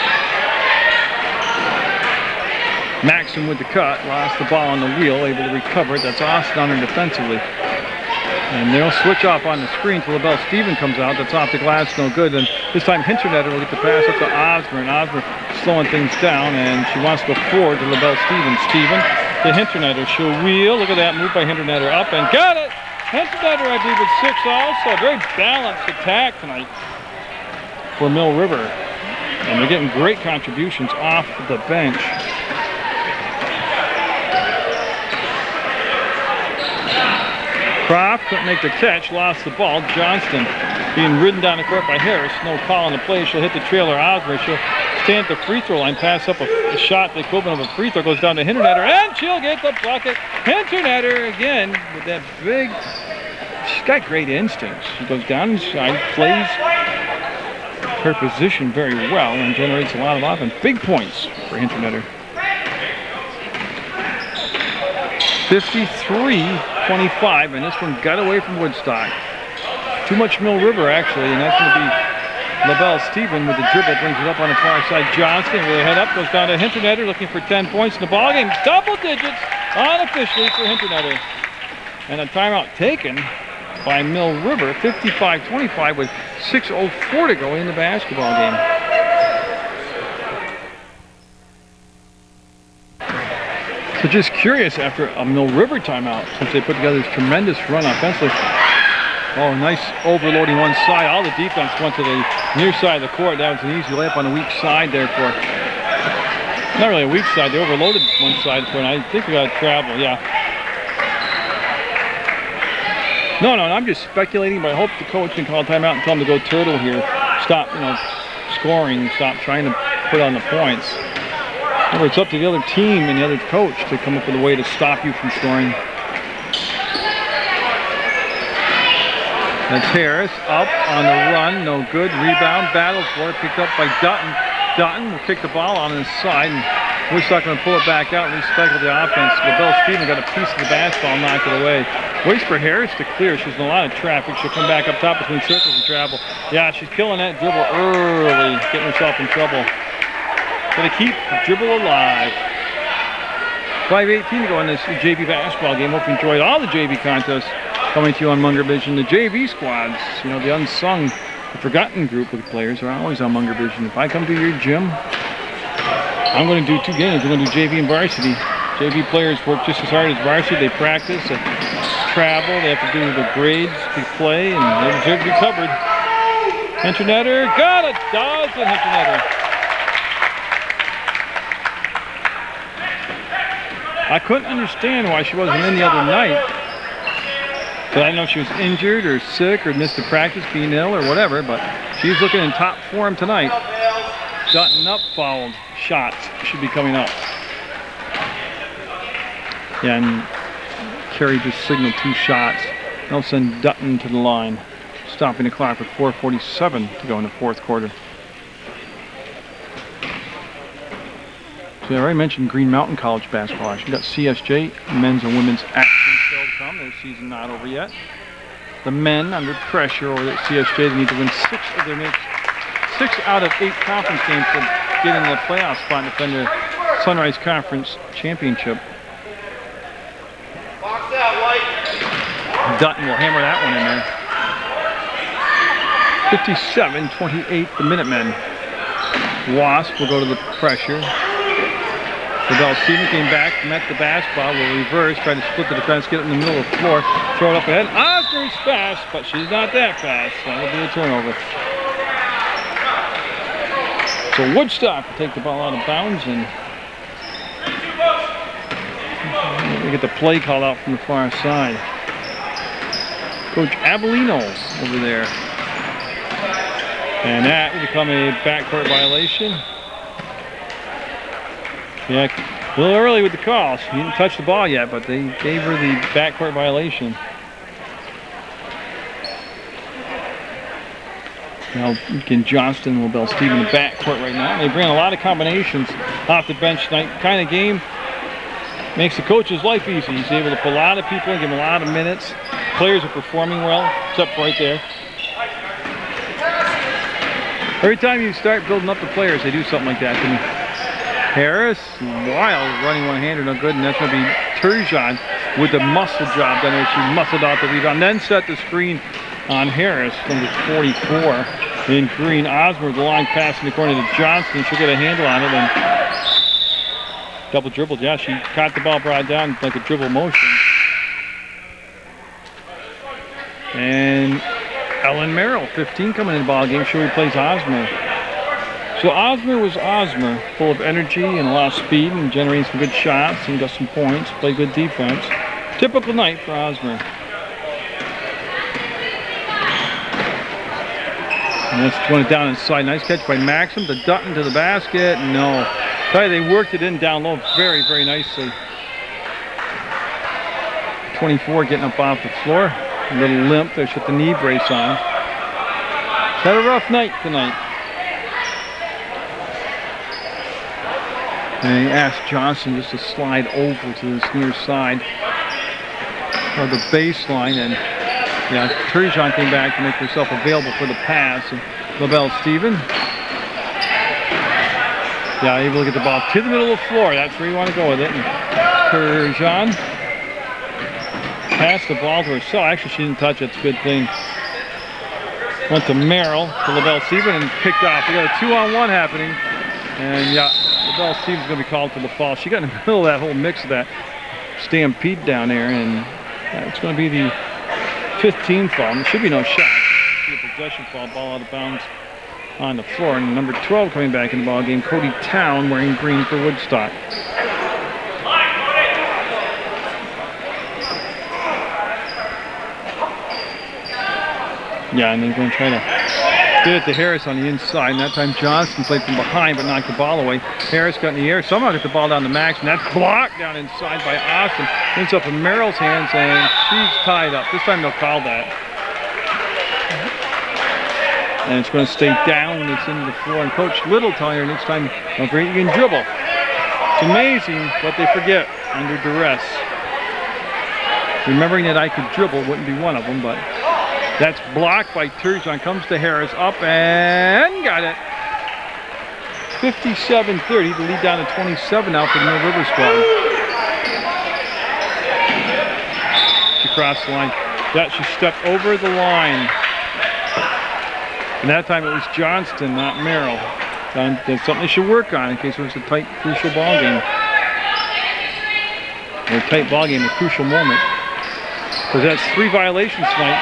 Maxson with the cut, lost the ball on the wheel, able to recover it. That's Austin on her defensively. And they'll switch off on the screen till LaBelle Steven comes out. That's off the glass, no good. And this time Hinternetter will get the pass up to Osmer. And Osmer slowing things down, and she wants to go forward to LaBelle Steven. Steven to Hinternetter. She'll wheel. Look at that move by Hinternetter up and got it. Hinternetter, I believe, with 6 also. A very balanced attack tonight for Mill River. And they're getting great contributions off the bench. Croft couldn't make the catch, lost the ball. Johnston being ridden down the court by Harris. No call on the play. She'll hit the trailer Osmer. She'll stand at the free throw line, pass up a shot, the equivalent of a free throw, goes down to Hinternetter, and she'll get the bucket. Hinternetter again with that big, she's got great instincts. She goes down inside, plays her position very well, and generates a lot of offense. Big points for Hinternetter. 53-25, and this one got away from Woodstock. Too much Mill River, actually, and that's going to be LaBelle Steven with the dribble, brings it up on the far side. Johnston with a head up, goes down to Hinternetter, looking for 10 points in the ballgame. Double digits unofficially for Hinternetter. And a timeout taken by Mill River, 55-25 with 6:04 to go in the basketball game. So just curious, after a Mill River timeout, since they put together this tremendous run offensively. Oh, nice overloading one side. All the defense went to the near side of the court. That was an easy layup on the weak side there for, not really a weak side, they overloaded one side for, and I think we got to travel, yeah. No, I'm just speculating, but I hope the coach can call a timeout and tell them to go turtle here. Stop, scoring, stop trying to put on the points. Remember, it's up to the other team and the other coach to come up with a way to stop you from scoring. That's Harris up on the run, no good. Rebound, battle for it, picked up by Dutton. Dutton will kick the ball on his side, and Woodstock going to pull it back out and recycle the offense. LaBelle Steven got a piece of the basketball, knocked it away. Waits for Harris to clear. She's in a lot of traffic. She'll come back up top between circles and travel. Yeah, she's killing that dribble early, getting herself in trouble. Going to keep the dribble alive. 5:18 to go in this JV basketball game. Hope you enjoyed all the JV contests coming to you on Munger Vision. The JV squads, the unsung, the forgotten group of players are always on Munger Vision. If I come to your gym, I'm going to do 2 games. I'm going to do JV and varsity. JV players work just as hard as varsity. They practice, they travel, they have to do the grades to play, and they deserve to be covered. Hinternetter, got it! Dodge and Hinternetter. I couldn't understand why she wasn't in the other night. But I don't know if she was injured or sick or missed a practice, being ill or whatever, but she's looking in top form tonight. Dutton up, fouled. Shots should be coming up. Yeah, and Carey just signaled 2 shots. They'll send Dutton to the line, stopping the clock with 4:47 to go in the 4th quarter. So I already mentioned Green Mountain College basketball action. We've got CSJ men's and women's action still to come. Their season not over yet. The men under pressure over at CSJ. They need to win 6 of their next 6 out of 8 conference games to get into the playoff spot and defend their Sunrise Conference championship. Box out, White. Dutton will hammer that one in there. 57-28, the Minutemen. Wasp will go to the pressure. LaBelle Steven came back, met the basketball, will reverse, try to split the defense, get it in the middle of the floor, throw it up ahead. Osmer's fast, but she's not that fast. That'll be a turnover. So Woodstock will take the ball out of bounds, and we get the play called out from the far side. Coach Abellino over there. And that will become a backcourt violation. Yeah, a little early with the call. She didn't touch the ball yet, but they gave her the backcourt violation. Now, again, Johnston and LaBelle Stephen in the backcourt right now. They bring a lot of combinations off the bench tonight. Kind of game makes the coach's life easy. He's able to put a lot of people in, give them a lot of minutes. Players are performing well, except right there. Every time you start building up the players, they do something like that to me. Harris, wild, running one-hander, no good, and that's going to be Turgeon with the muscle job down there. She muscled out the rebound, then set the screen on Harris, number 44. In green, Osmer, the line pass in the corner to Johnston. She'll get a handle on it and double dribbled. Yeah, she caught the ball, brought it down like a dribble motion. And Ellen Merrill, 15, coming in the ball game. She'll replace Osmer. So Osmer was Osmer, full of energy and a lot of speed and generating some good shots and got some points, played good defense. Typical night for Osmer. And that's going down inside. Nice catch by Maxim to Dutton to the basket. No. Tell you, they worked it in down low very, very nicely. 24 getting up off the floor. A little limp. They put the knee brace on. Had a rough night tonight. And he asked Johnson just to slide over to this near side of the baseline, and yeah, Turgeon came back to make herself available for the pass. And LaBelle Stephen, yeah, able to get the ball to the middle of the floor. That's where you want to go with it. And Turgeon passed the ball to herself. Actually, she didn't touch it. It's a good thing. Went to Merrill, to LaBelle Stephen, and picked off. We got a 2-on-1 happening, and yeah, LaBelle Stephen's going to be called for the foul. She got in the middle of that whole mix of that stampede down there, and it's going to be the 15th foul. There should be no shot. A possession foul, ball out of bounds on the floor. And number 12 coming back in the ball game, Cody Town, wearing green for Woodstock. Yeah, and then going to try to get it to Harris on the inside. And that time Johnston played from behind but knocked the ball away. Harris got in the air. Somehow got the ball down to Max, and that's blocked down inside by Austin. Ends up in Merrill's hands, and she's tied up. This time they'll call that. And it's going to stay down when it's into the floor. And Coach Little telling her next time, don't forget you can dribble. It's amazing what they forget under duress. Remembering that I could dribble wouldn't be one of them, but that's blocked by Turgeon. Comes to Harris, up and got it. 57-30 to lead down to 27 now for the Mill River squad. She crossed the line. Yeah, she stepped over the line. And that time it was Johnston, not Merrill. That's something they should work on in case it was a tight, crucial ball game. Or a tight ball game, a crucial moment. Because that's 3 violations tonight.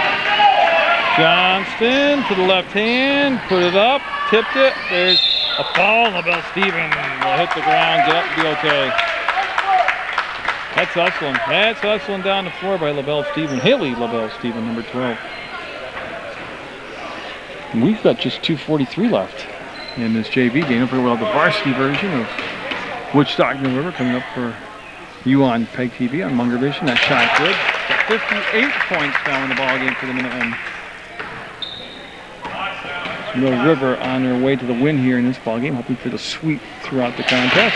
Johnston to the left hand, put it up, tipped it. There's a foul. LaBelle Stephen will hit the ground, get up, and be okay. That's hustling. That's hustling down the floor by LaBelle Stephen. Haley LaBelle Stephen, number 12. And we've got just 2:43 left in this JV game. We'll have the varsity version of Woodstock Mill River coming up for you on PEGTV on Munger Vision. That shot good. Got 58 points now in the ball game for the Minutemen. Mill River on their way to the win here in this ball game, hoping for the sweep throughout the contest.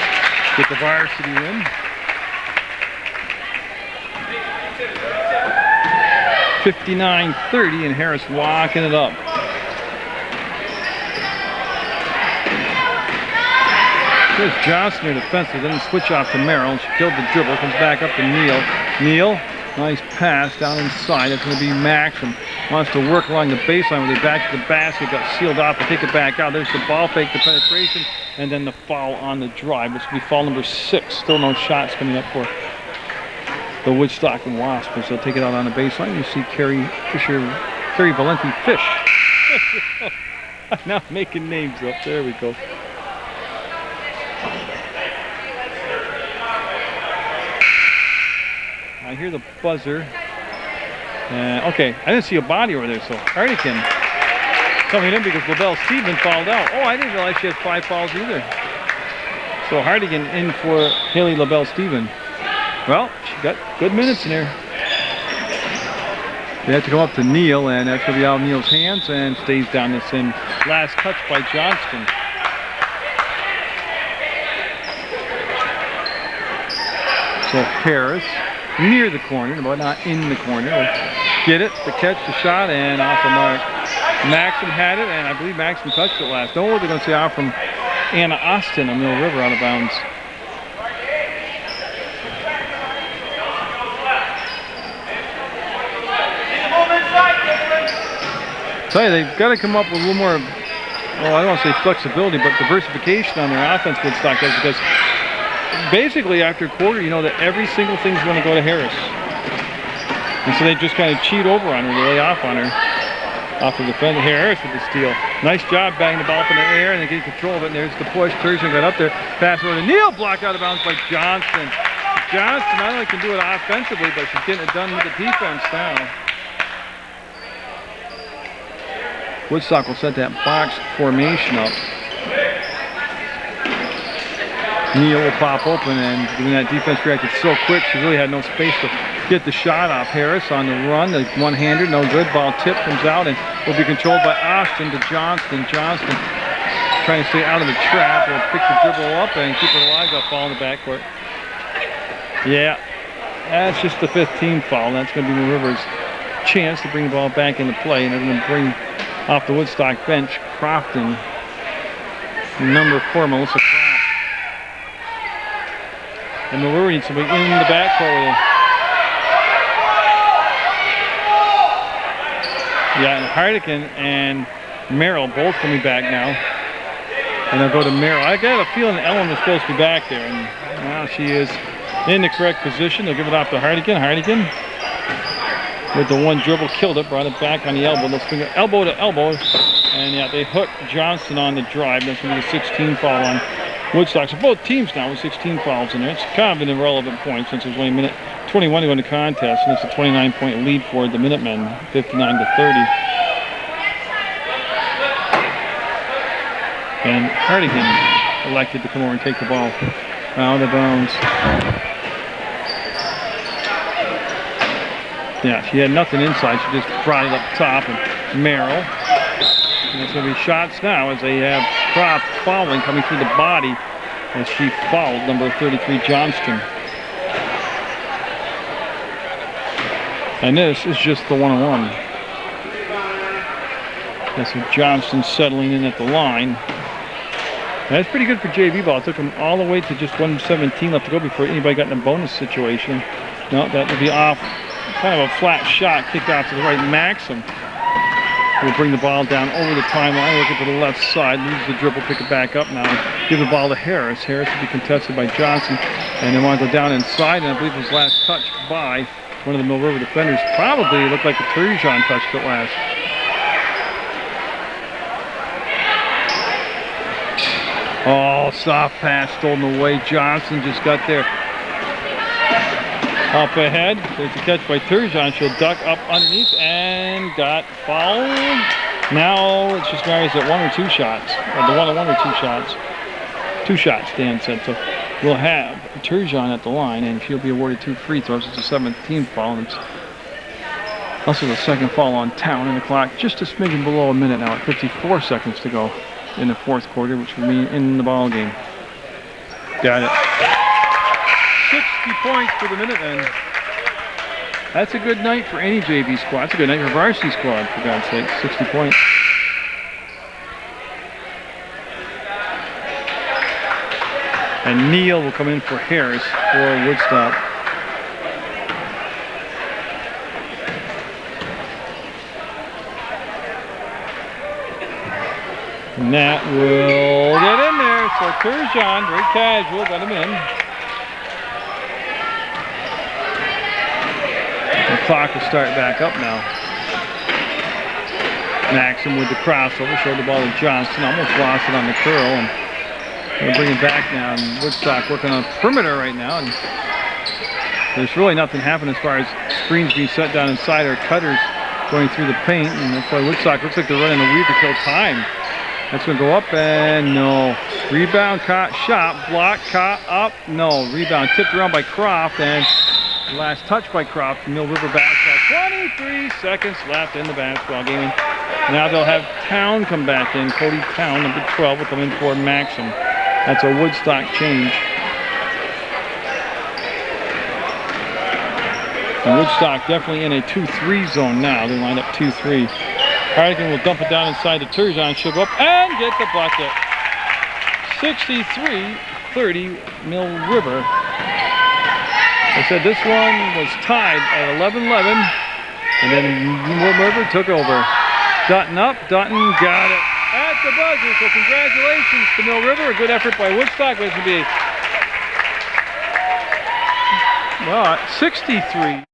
Get the varsity win. 59-30, and Harris locking it up. There's Johnson, their defensive, then switch off to Merrill. She killed the dribble, comes back up to Neal. Neal, nice pass down inside. It's going to be Maxim. Wants to work along the baseline with it back to the basket. Got sealed off to take it back out. There's the ball fake, the penetration, and then the foul on the drive. This will be foul number 6. Still no shots coming up for the Woodstock and Wasps. They'll take it out on the baseline. You see Carrie Valenti Fish. Now making names up. There we go. I hear the buzzer. Okay, I didn't see a body over there, so Hardikin coming in because LaBelle Steven fouled out. Oh, I didn't realize she had 5 fouls either. So Hardigan in for Haley LaBelle Steven. Well, she got good minutes in there. They have to come up to Neal, and that's going to be out of Neal's hands and stays down this in. Last touch by Johnston. So Harris near the corner, but not in the corner. Get it, the catch, the shot, and off the mark. Maxim had it, and I believe Maxim touched it last. Oh, they're going to say out from Anna Austin on Mill River out of bounds. Tell you, they've got to come up with a little more, well, I don't want to say flexibility, but diversification on their offense, Woodstock does, because basically after a quarter, you know that every single thing's going to go to Harris. And so they just kind of cheat over on her, they lay off on her. Off the defender, Harris with the steal. Nice job banging the ball up in the air, and they get control of it, and there's the push. Turgeon got up there, pass over to Neal, blocked out of bounds by Johnston. Johnston not only can do it offensively, but she's getting it done with the defense now. Woodstock will set that box formation up. Neal will pop open, and when that defense reacted so quick, she really had no space to get the shot off. Harris on the run, the one-hander, no good. Ball tip comes out and will be controlled by Austin to Johnston. Johnston trying to stay out of the trap. Will pick the dribble up and keep it alive. Got foul in the backcourt. Yeah, that's just the 5th team foul. That's going to be Mill River's chance to bring the ball back into play, and they're going to bring off the Woodstock bench Crofton, number 4, Melissa Croft. And Mill River needs somebody in the backcourt with it. Yeah, and Hardigan and Merrill both coming back now. And they'll go to Merrill. I got a feeling Ellen was supposed to be back there, and now she is in the correct position. They'll give it off to Hardigan. Hardigan with the one dribble, killed it, brought it back on the elbow. Let's bring it elbow to elbow. And yeah, they hooked Johnston on the drive. That's going to be a 16 foul on Woodstock. So both teams now with 16 fouls in there. It's kind of an irrelevant point since there's only a minute 21 to go in the contest, and it's a 29-point lead for the Minutemen, 59-30. And Hardigan elected to come over and take the ball out of bounds. Yeah, she had nothing inside. She just brought it up top, and Merrill. And it's going to be shots now as they have Croft fouling coming through the body as she fouled number 33 Johnston. And this is just the one-on-one. That's with Johnston settling in at the line. That's pretty good for JV ball. It took them all the way to just 1:17 left to go before anybody got in a bonus situation. No, that would be off. Kind of a flat shot kicked out to the right. Maxim will bring the ball down over the timeline, work it to the left side, lose the dribble, pick it back up now, and give the ball to Harris. Harris will be contested by Johnson, and they want to go down inside, and I believe his last touch by one of the Mill River defenders. Probably looked like the Turgeon touched it last. Oh, soft pass stolen away. Johnson just got there. Up ahead, there's a catch by Turgeon. She'll duck up underneath and got fouled. Now it's just Mary's at 1 or 2 shots. Or the 1-on-1 or 2 shots. 2 shots, Dan said. So we'll have Turgeon at the line, and she'll be awarded 2 free throws. It's a 17th foul, and it's also the 2nd foul on Town in the clock. Just a smidgen below a minute now at 54 seconds to go in the 4th quarter, which will be in the ball game. Got it. 60 points for the Minutemen. That's a good night for any JV squad. It's a good night for varsity squad, for God's sake. 60 points. And Neal will come in for Harris for Woodstock. And that will get in there. So Turgeon, very casual, got him in. The clock will start back up now. Maxim with the crossover, showed the ball to Johnston, almost lost it on the curl, and we'll bring it back now. And Woodstock working on perimeter right now, and there's really nothing happening as far as screens being set down inside or cutters going through the paint, and that's why Woodstock looks like they're running a weave to kill time. That's going to go up, and no. Rebound, caught, shot, block, caught, up, no. Rebound tipped around by Croft, and last touch by Croft. Mill River basketball. 23 seconds left in the basketball game. Now they'll have Town come back in. Cody Town, number 12, will come in for Maxim. That's a Woodstock change. And Woodstock definitely in a 2-3 zone now. They line up 2-3. Hardigan will dump it down inside the Turzon. She'll go up and get the bucket. 63-30 Mill River. I said this one was tied at 11-11, and then Mill River took over. Dutton up, Dutton got it at the buzzer, so congratulations to Mill River. A good effort by Woodstock. This will be 63.